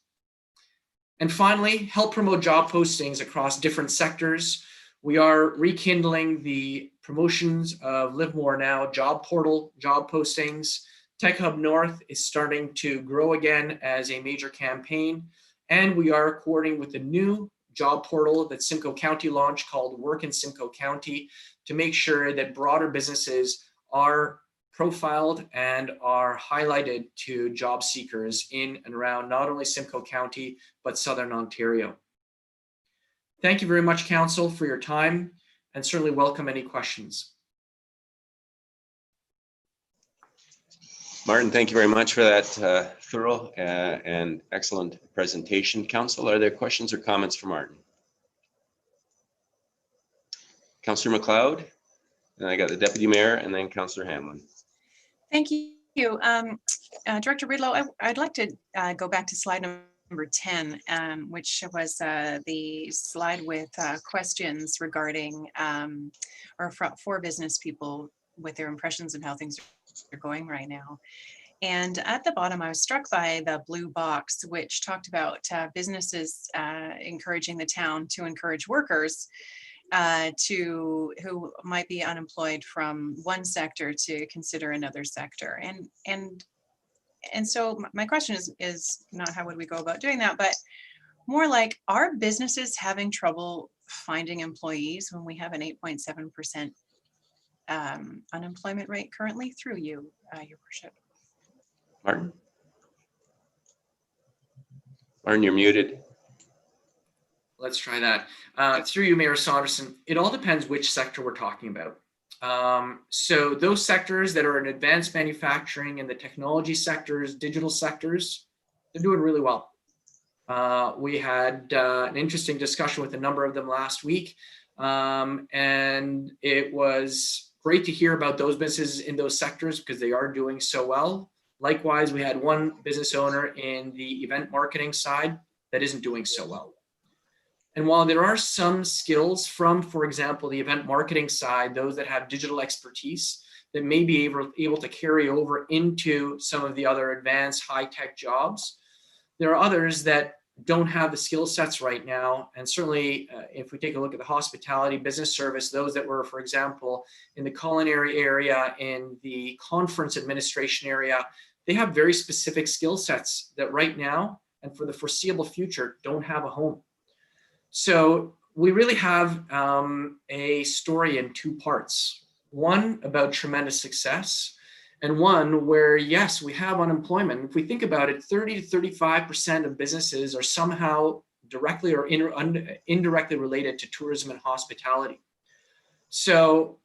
And finally, help promote job postings across different sectors. We are rekindling the promotions of Live More Now job portal job postings. Tech Hub North is starting to grow again as a major campaign. And we are coordinating with the new job portal that Simcoe County launched called Work in Simcoe County to make sure that broader businesses are profiled and are highlighted to job seekers in and around not only Simcoe County, but Southern Ontario. Thank you very much, Council, for your time, and certainly welcome any questions. Martin, thank you very much for that thorough and excellent presentation. Council, are there questions or comments for Martin? Councillor McLeod, and I got the Deputy Mayor, and then Councillor Hamlin. Thank you. Director Rydlo, I'd like to go back to slide number 10, which was the slide with questions regarding or for business people with their impressions of how things are going right now. And at the bottom, I was struck by the blue box, which talked about businesses encouraging the town to encourage workers who might be unemployed from one sector to consider another sector. And And so my question is not how would we go about doing that, but more like, are businesses having trouble finding employees when we have an 8.7% unemployment rate currently? Through you, Your Worship. Martin? Martin, you're muted. Let's try that. Through you, Mayor Saunderson, it all depends which sector we're talking about. So those sectors that are in advanced manufacturing and the technology sectors, digital sectors, they're doing really well. We had an interesting discussion with a number of them last week, and it was great to hear about those businesses in those sectors because they are doing so well. Likewise, we had one business owner in the event marketing side that isn't doing so well. And while there are some skills from, for example, the event marketing side, those that have digital expertise that may be able to carry over into some of the other advanced high-tech jobs, there are others that don't have the skill sets right now. And certainly, if we take a look at the hospitality business service, those that were, for example, in the culinary area, in the conference administration area, they have very specific skill sets that right now and for the foreseeable future don't have a home. So we really have a story in two parts. One about tremendous success, and one where, yes, we have unemployment. If we think about it, 30 to 35% of businesses are somehow directly or indirectly related to tourism and hospitality. So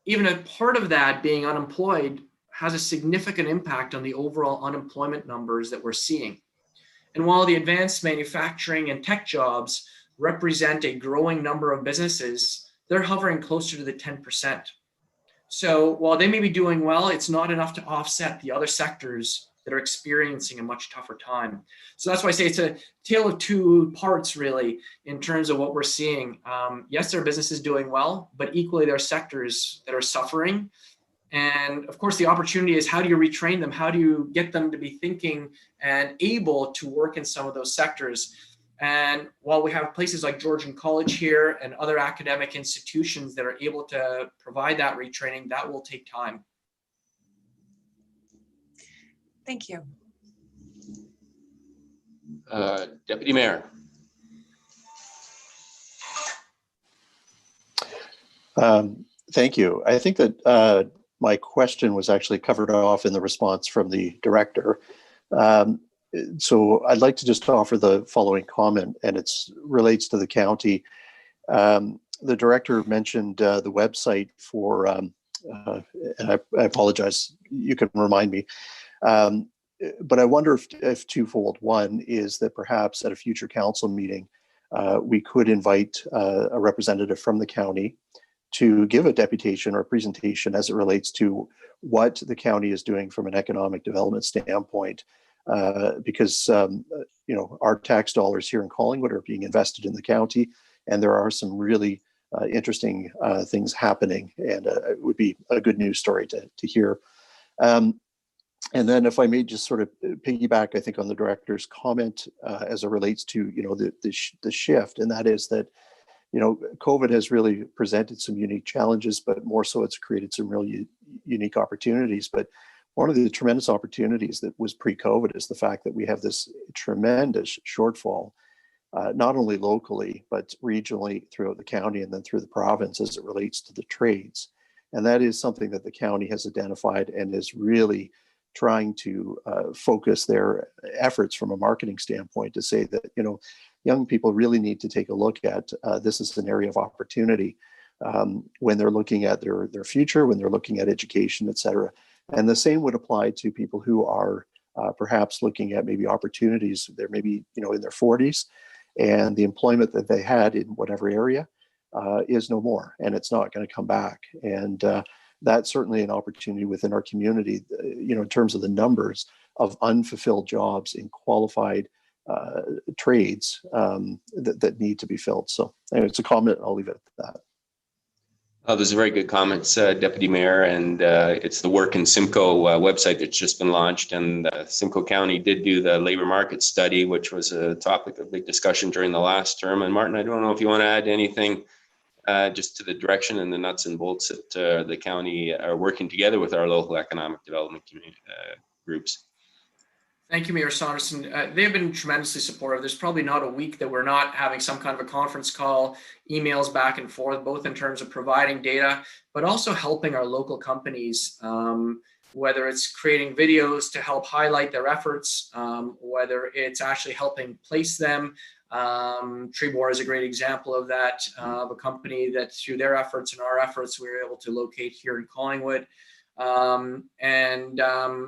even a part of that being unemployed has a significant impact on the overall unemployment numbers that we're seeing. And while the advanced manufacturing and tech jobs represent a growing number of businesses, they're hovering closer to the 10%. So while they may be doing well, it's not enough to offset the other sectors that are experiencing a much tougher time. So that's why I say it's a tale of two parts, really, in terms of what we're seeing. Yes, there are businesses doing well, but equally there are sectors that are suffering. And of course, the opportunity is, how do you retrain them? How do you get them to be thinking and able to work in some of those sectors? And while we have places like Georgian College here and other academic institutions that are able to provide that retraining, that will take time. Thank you. Deputy Mayor. Thank you. I think that my question was actually covered off in the response from the director. So I'd like to just offer the following comment, and it relates to the county. The director mentioned the website for, and I apologize, you can remind me. But I wonder if twofold. One is that perhaps at a future council meeting, we could invite a representative from the county to give a deputation or presentation as it relates to what the county is doing from an economic development standpoint. Because you know, our tax dollars here in Collingwood are being invested in the county, and there are some really interesting things happening, and it would be a good news story to hear. And then, if I may just sort of piggyback, I think, on the director's comment as it relates to, you know, the shift, and that is that, you know, COVID has really presented some unique challenges, but more so, it's created some really unique opportunities. But one of the tremendous opportunities that was pre-COVID is the fact that we have this tremendous shortfall, not only locally, but regionally throughout the county and then through the province as it relates to the trades. And that is something that the county has identified and is really trying to focus their efforts from a marketing standpoint to say that, you know, young people really need to take a look at this as an area of opportunity when they're looking at their future, when they're looking at education, et cetera. And the same would apply to people who are perhaps looking at maybe opportunities. They're maybe, you know, in their 40s, and the employment that they had in whatever area is no more, and it's not going to come back. And that's certainly an opportunity within our community, you know, in terms of the numbers of unfulfilled jobs in qualified trades that need to be filled. So anyway, it's a comment. I'll leave it at that. Those are very good comments, Deputy Mayor, and it's the Work in Simcoe website that's just been launched, and Simcoe County did do the labor market study, which was a topic of big discussion during the last term. And Martin, I don't know if you want to add anything just to the direction and the nuts and bolts that the county are working together with our local economic development community, groups. Thank you, Mayor Saunderson. They have been tremendously supportive. There's probably not a week that we're not having some kind of a conference call, emails back and forth, both in terms of providing data, but also helping our local companies, whether it's creating videos to help highlight their efforts, whether it's actually helping place them. Trebor is a great example of that, of a company that through their efforts and our efforts, we were able to locate here in Collingwood.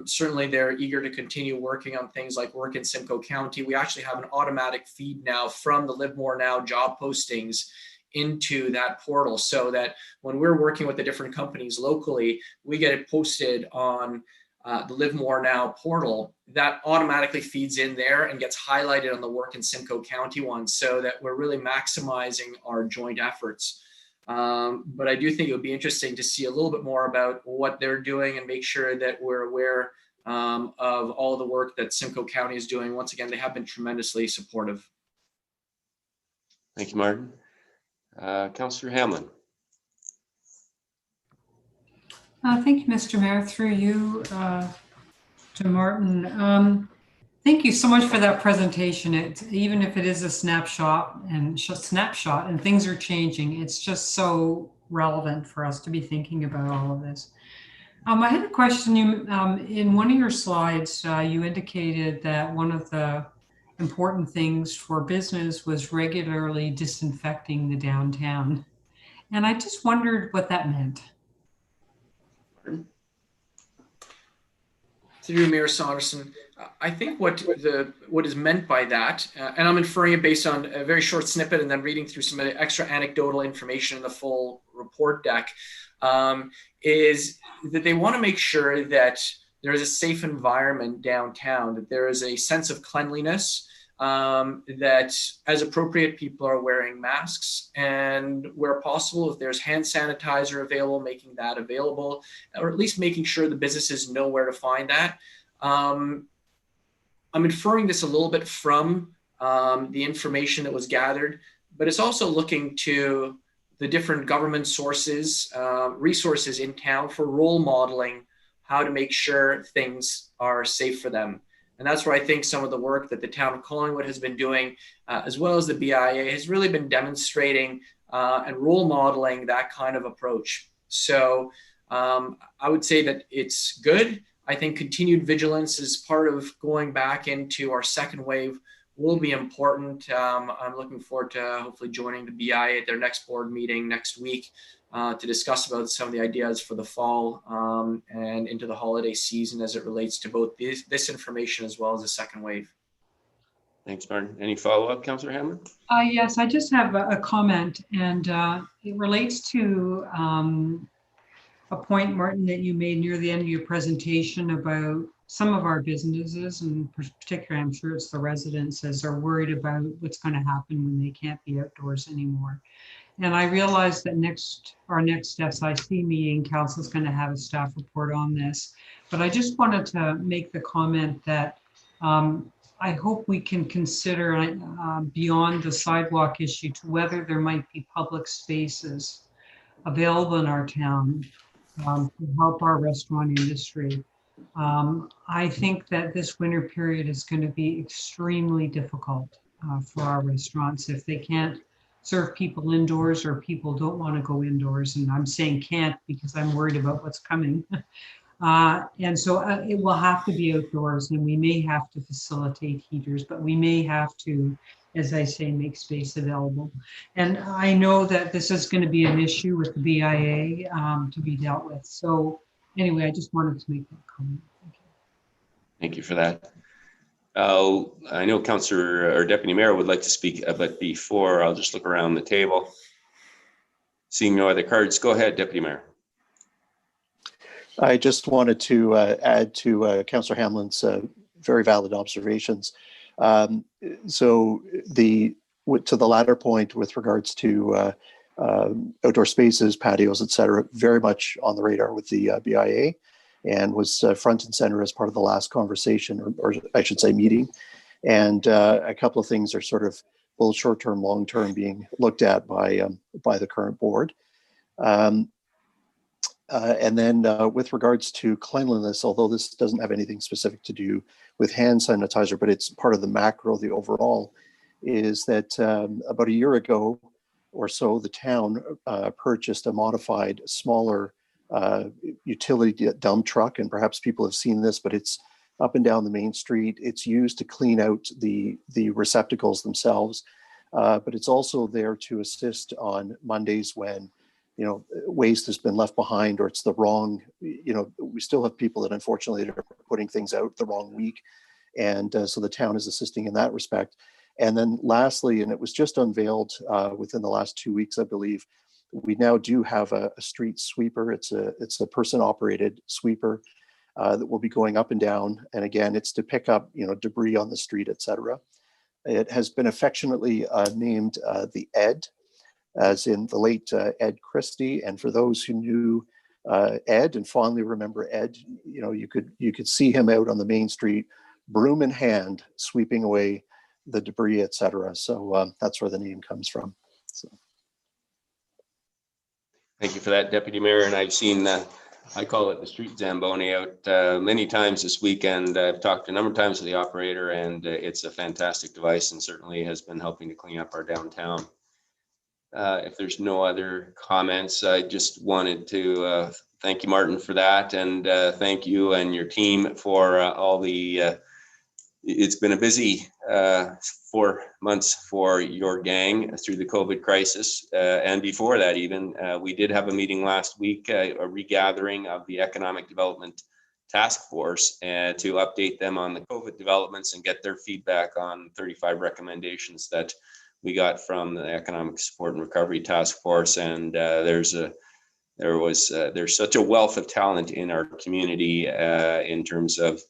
Certainly they're eager to continue working on things like work in Simcoe County. We actually have an automatic feed now from the Live More Now job postings into that portal, so that when we're working with the different companies locally, we get it posted on the Live More Now portal. That automatically feeds in there and gets highlighted on the work in Simcoe County one, so that we're really maximizing our joint efforts. But I do think it would be interesting to see a little bit more about what they're doing and make sure that we're aware of all the work that Simcoe County is doing. Once again, they have been tremendously supportive. Thank you, Martin. Councillor Hamlin. Thank you, Mr. Mayor. Through you to Martin. Thank you so much for that presentation. Even if it is a snapshot and things are changing, it's just so relevant for us to be thinking about all of this. I had a question. In one of your slides, you indicated that one of the important things for business was regularly disinfecting the downtown. And I just wondered what that meant. Through Mayor Saunderson, I think what is meant by that, and I'm inferring it based on a very short snippet and then reading through some extra anecdotal information in the full report deck, is that they want to make sure that there is a safe environment downtown, that there is a sense of cleanliness, that as appropriate, people are wearing masks, and where possible, if there's hand sanitizer available, making that available, or at least making sure the businesses know where to find that. I'm inferring this a little bit from the information that was gathered, but it's also looking to the different government sources, resources in town for role modeling how to make sure things are safe for them. And that's where I think some of the work that the town of Collingwood has been doing, as well as the BIA, has really been demonstrating and role modeling that kind of approach. So I would say that it's good. I think continued vigilance as part of going back into our second wave will be important. I'm looking forward to hopefully joining the BIA at their next board meeting next week to discuss about some of the ideas for the fall and into the holiday season as it relates to both this information as well as the second wave. Thanks, Martin. Any follow-up, Councillor Hamlin? Yes, I just have a comment, and it relates to a point, Martin, that you made near the end of your presentation about some of our businesses, and particularly I'm sure it's the residences, are worried about what's going to happen when they can't be outdoors anymore. And I realize that our next SIC meeting, Council is going to have a staff report on this. But I just wanted to make the comment that I hope we can consider beyond the sidewalk issue to whether there might be public spaces available in our town to help our restaurant industry. I think that this winter period is going to be extremely difficult for our restaurants if they can't serve people indoors or people don't want to go indoors. And I'm saying can't because I'm worried about what's coming. And so it will have to be outdoors, and we may have to facilitate heaters, but we may have to, as I say, make space available. And I know that this is going to be an issue with the BIA to be dealt with. So anyway, I just wanted to make that comment. Thank you. Thank you for that. I know Councillor or Deputy Mayor would like to speak, but before I'll just look around the table. Seeing no other cards, go ahead, Deputy Mayor. I just wanted to add to Councillor Hamlin's very valid observations. So to the latter point with regards to outdoor spaces, patios, et cetera, very much on the radar with the BIA, and was front and center as part of the last conversation, or I should say meeting. And a couple of things are sort of both short-term, long-term being looked at by the current board. And then with regards to cleanliness, although this doesn't have anything specific to do with hand sanitizer, but it's part of the macro, the overall, is that about a year ago or so, the town purchased a modified, smaller utility dump truck. And perhaps people have seen this, but it's up and down the main street. It's used to clean out the receptacles themselves, but it's also there to assist on Mondays when waste has been left behind, or it's the wrong, we still have people that unfortunately are putting things out the wrong week. And so the town is assisting in that respect. And then lastly, and it was just unveiled within the last 2 weeks, I believe, we now do have a street sweeper. It's a person operated sweeper that will be going up and down. And again, it's to pick up, debris on the street, etc. It has been affectionately named the Ed, as in the late Ed Christie. And for those who knew Ed and fondly remember Ed, you could see him out on the main street, broom in hand, sweeping away the debris, etc. So that's where the name comes from. So. Thank you for that, Deputy Mayor. And I've seen, I call it the street Zamboni, out many times this weekend. I've talked a number of times with the operator, and it's a fantastic device and certainly has been helping to clean up our downtown. If there's no other comments, I just wanted to thank you, Martin, for that, and thank you and your team for all the, it's been a busy 4 months for your gang through the COVID crisis. And before that even, we did have a meeting last week, a regathering of the Economic Development Task Force to update them on the COVID developments and get their feedback on 35 recommendations that we got from the Economic Support and Recovery Task Force. And there's such a wealth of talent in our community in terms of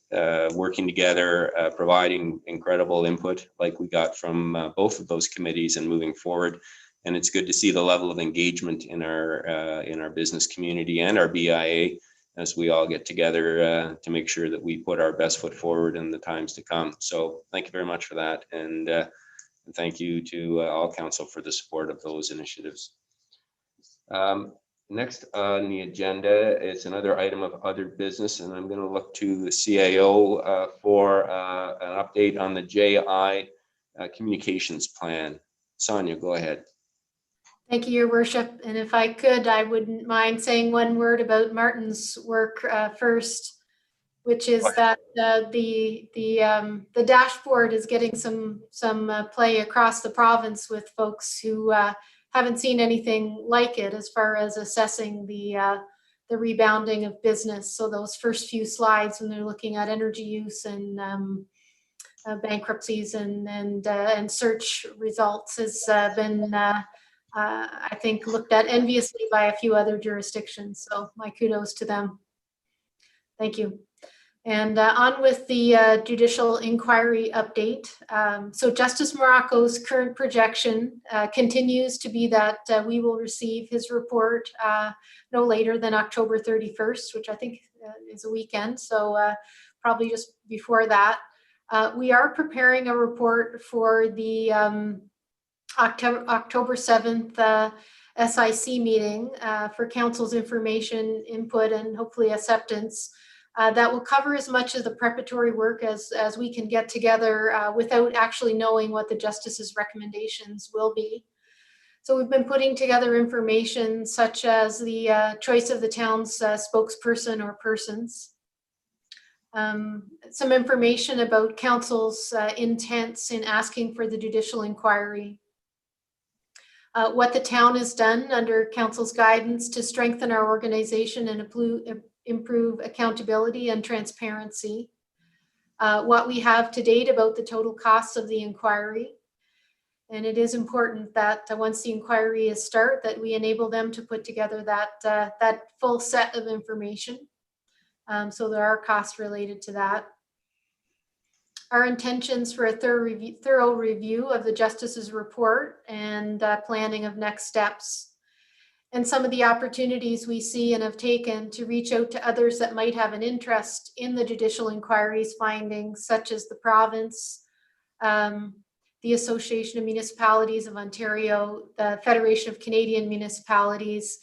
working together, providing incredible input like we got from both of those committees and moving forward. And it's good to see the level of engagement in our business community and our BIA as we all get together to make sure that we put our best foot forward in the times to come. So thank you very much for that. And thank you to all council for the support of those initiatives. Next on the agenda is another item of other business, and I'm going to look to the CAO for an update on the JI communications plan. Sonia, go ahead. Thank you, Your Worship. And if I could, I wouldn't mind saying one word about Martin's work first, which is that the dashboard is getting some play across the province with folks who haven't seen anything like it as far as assessing the rebounding of business. So those first few slides when they're looking at energy use and bankruptcies and search results has been, I think, looked at enviously by a few other jurisdictions. So my kudos to them. Thank you. And on with the judicial inquiry update. So Justice Morocco's current projection continues to be that we will receive his report no later than October 31st, which I think is a weekend. So probably just before that. We are preparing a report for the October 7th SIC meeting for council's information, input, and hopefully acceptance. That will cover as much of the preparatory work as we can get together without actually knowing what the justice's recommendations will be. So we've been putting together information such as the choice of the town's spokesperson or persons, some information about council's intents in asking for the judicial inquiry, what the town has done under council's guidance to strengthen our organization and improve accountability and transparency, what we have to date about the total costs of the inquiry. And it is important that once the inquiry is start, that we enable them to put together that full set of information. So there are costs related to that. Our intentions for a thorough review of the justice's report and planning of next steps. And some of the opportunities we see and have taken to reach out to others that might have an interest in the judicial inquiry's findings, such as the province, the Association of Municipalities of Ontario, the Federation of Canadian Municipalities,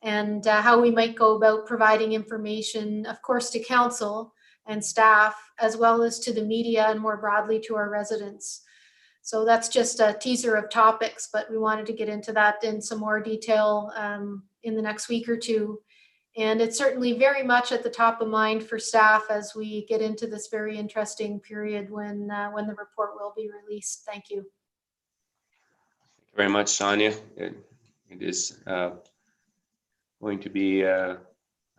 and how we might go about providing information, of course, to council and staff, as well as to the media and more broadly to our residents. So that's just a teaser of topics, but we wanted to get into that in some more detail in the next week or two. And it's certainly very much at the top of mind for staff as we get into this very interesting period when the report will be released. Thank you. Thank you very much, Sonia. It is going to be a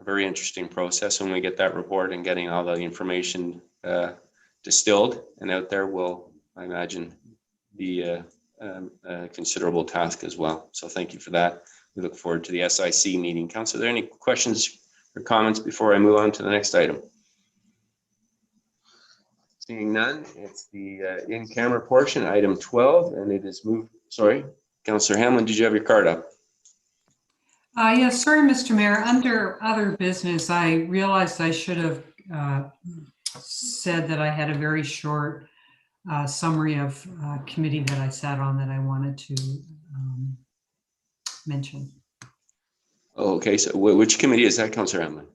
very interesting process when we get that report, and getting all the information distilled and out there will, I imagine, be a considerable task as well. So thank you for that. We look forward to the SIC meeting. Council, are there any questions or comments before I move on to the next item? Seeing none, it's the in-camera portion, item 12, and it is moved. Sorry, Councillor Hamlin, did you have your card up? Yes, sorry, Mr. Mayor. Under other business, I realized I should have said that I had a very short summary of committee that I sat on that I wanted to mention. Oh, okay, so which committee is that, Councillor Hamlin?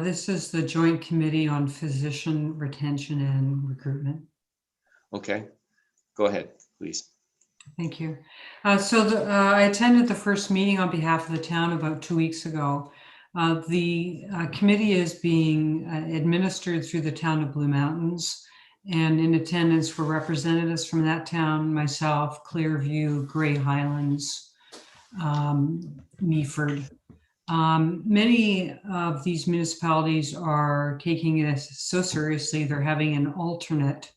This is the Joint Committee on Physician Retention and Recruitment. Okay, go ahead, please. Thank you. I attended the first meeting on behalf of the town about 2 weeks ago. The committee is being administered through the town of Blue Mountains, and in attendance were representatives from that town, myself, Clearview, Grey Highlands, Meaford. Many of these municipalities are taking this so seriously, they're having an alternate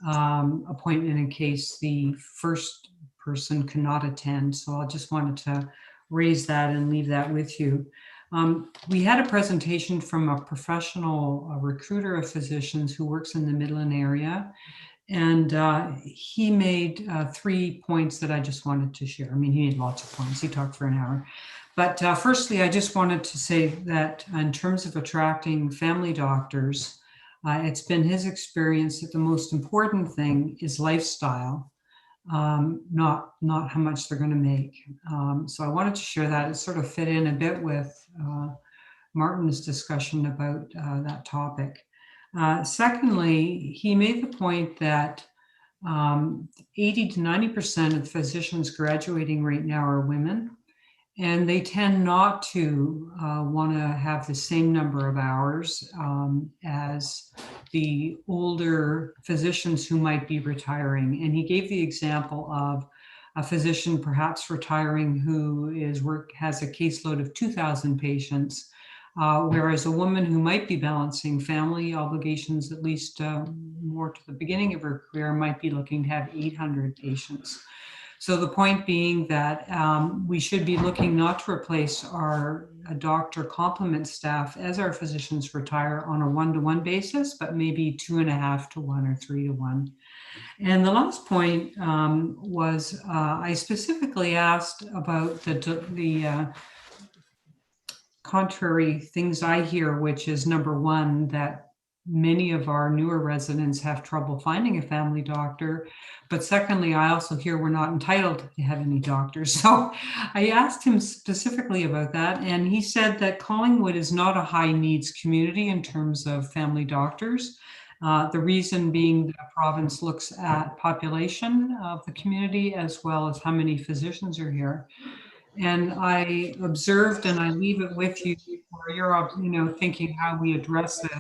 appointment in case the first person cannot attend. So I just wanted to raise that and leave that with you. We had a presentation from a professional recruiter of physicians who works in the Midland area. And he made 3 points that I just wanted to share. I mean, he made lots of points. He talked for an hour. But firstly, I just wanted to say that in terms of attracting family doctors, it's been his experience that the most important thing is lifestyle, not how much they're going to make. So I wanted to share that. It sort of fit in a bit with Martin's discussion about that topic. Secondly, he made the point that 80 to 90% of physicians graduating right now are women, and they tend not to want to have the same number of hours as the older physicians who might be retiring. And he gave the example of a physician perhaps retiring who has a caseload of 2,000 patients, whereas a woman who might be balancing family obligations, at least more to the beginning of her career, might be looking to have 800 patients. So the point being that we should be looking not to replace our doctor complement staff as our physicians retire on a 1-to-1 basis, but maybe 2.5 to 1 or 3 to 1. And the last point was I specifically asked about the contrary things I hear, which is number one, that many of our newer residents have trouble finding a family doctor. But secondly, I also hear we're not entitled to have any doctors. So I asked him specifically about that. And he said that Collingwood is not a high needs community in terms of family doctors. The reason being the province looks at population of the community as well as how many physicians are here. And I observed, and I leave it with you for your, thinking how we address this.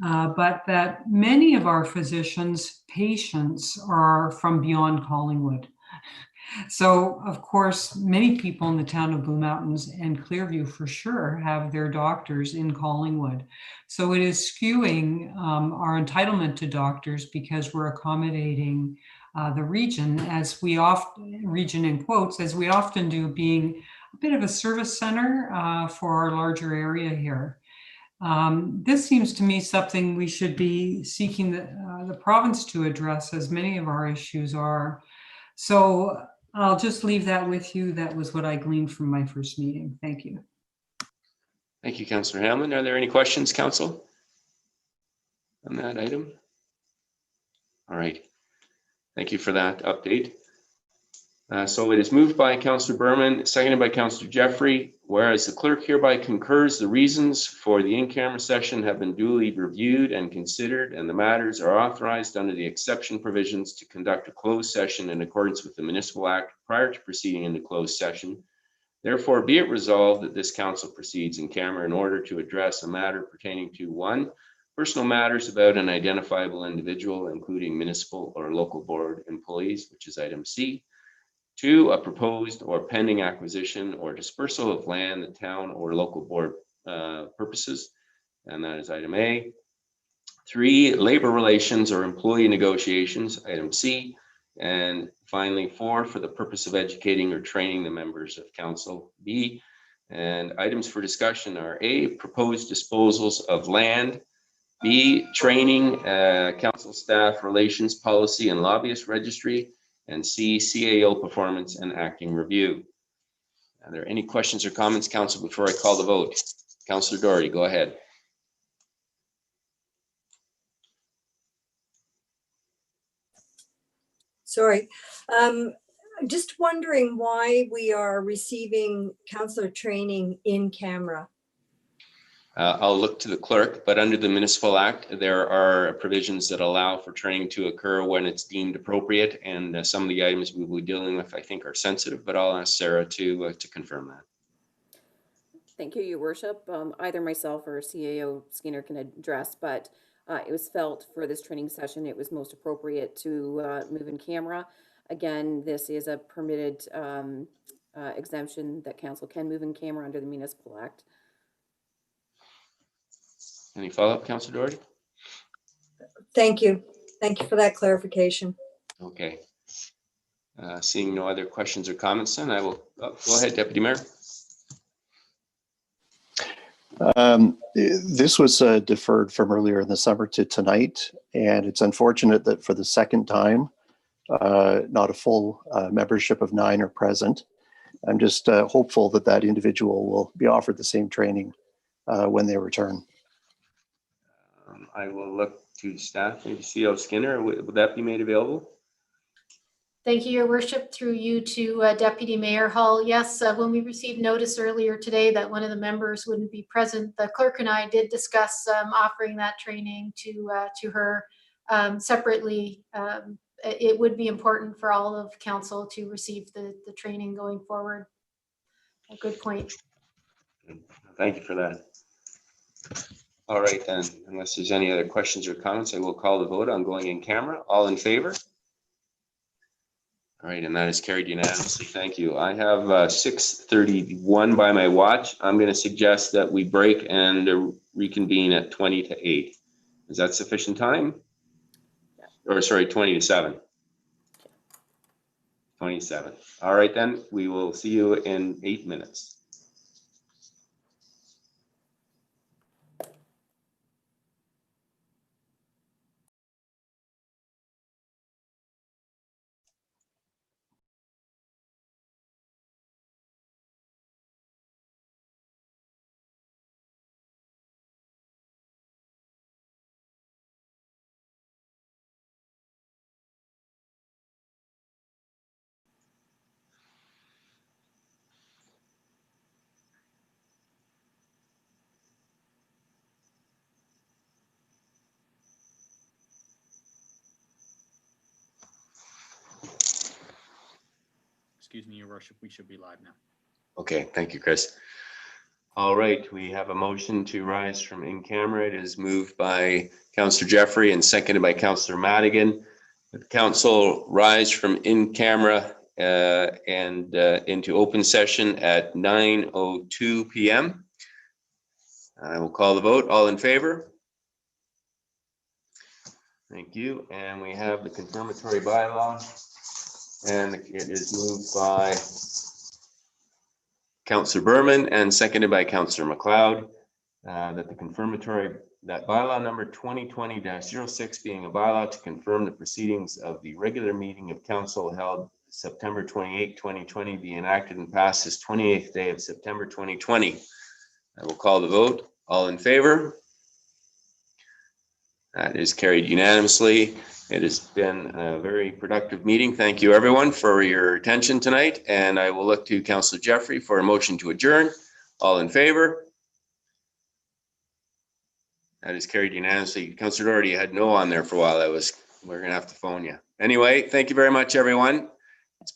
But that many of our physicians' patients are from beyond Collingwood. So, of course, many people in the town of Blue Mountains and Clearview for sure have their doctors in Collingwood. So it is skewing our entitlement to doctors because we're accommodating the region, region in quotes, as we often do, being a bit of a service center for our larger area here. This seems to me something we should be seeking the province to address, as many of our issues are. So I'll just leave that with you. That was what I gleaned from my first meeting. Thank you. Thank you, Councillor Hamlin. Are there any questions, Council, on that item? All right. Thank you for that update. So it is moved by Councillor Berman, seconded by Councillor Jeffery. Whereas the clerk hereby concurs the reasons for the in-camera session have been duly reviewed and considered, and the matters are authorized under the exception provisions to conduct a closed session in accordance with the Municipal Act prior to proceeding into closed session. Therefore, be it resolved that this council proceeds in camera in order to address a matter pertaining to 1, personal matters about an identifiable individual, including municipal or local board employees, which is item C. 2, a proposed or pending acquisition or dispersal of land, the town or local board purposes, and that is item A. 3, labor relations or employee negotiations, item C. And finally, 4, for the purpose of educating or training the members of council, B. And items for discussion are A, proposed disposals of land, B, training, council staff relations policy and lobbyist registry, and C, CAO performance and acting review. Are there any questions or comments, council, before I call the vote? Councillor Doherty, go ahead. Sorry. Just wondering why we are receiving councillor training in camera. I'll look to the clerk, but under the Municipal Act, there are provisions that allow for training to occur when it's deemed appropriate. And some of the items we will be dealing with, I think, are sensitive, but I'll ask Sarah to confirm that. Thank you, Your Worship. Either myself or CAO Skinner can address, but it was felt for this training session, it was most appropriate to move in camera. Again, this is a permitted exemption that council can move in camera under the Municipal Act. Any follow-up, Councillor Doherty? Thank you. Thank you for that clarification. Okay. Seeing no other questions or comments, then I will go ahead, Deputy Mayor. This was deferred from earlier in the summer to tonight, and it's unfortunate that for the second time, not a full membership of 9 are present. I'm just hopeful that that individual will be offered the same training when they return. I will look to staff, maybe CEO Skinner, would that be made available? Thank you, Your Worship, through you to Deputy Mayor Hall. Yes, when we received notice earlier today that one of the members wouldn't be present, the clerk and I did discuss offering that training to her separately. It would be important for all of council to receive the training going forward. A good point. Thank you for that. All right, then, unless there's any other questions or comments, I will call the vote on going in camera. All in favor? All right, and that is carried unanimously. Thank you. I have 6:31 by my watch. I'm going to suggest that we break and reconvene at 20 to 8. Is that sufficient time? Or sorry, 20 to 7. 27. All right, then we will see you in 8 minutes. Excuse me, Your Worship, we should be live now. Okay, thank you, Chris. All right, we have a motion to rise from in camera. It is moved by Councillor Jeffery and seconded by Councillor Madigan. The council rise from in camera and into open session at 9:02 p.m. I will call the vote. All in favor? Thank you. And we have the confirmatory bylaw. And it is moved by Councillor Berman and seconded by Councillor McLeod that the confirmatory, that bylaw number 2020-06 being a bylaw to confirm the proceedings of the regular meeting of council held September 28, 2020 be enacted and passed this 28th day of September 2020. I will call the vote. All in favor? That is carried unanimously. It has been a very productive meeting. Thank you, everyone, for your attention tonight. And I will look to Councillor Jeffery for a motion to adjourn. All in favor? That is carried unanimously. Councillor Doherty, you had no on there for a while. We're gonna have to phone you. Anyway, thank you very much, everyone.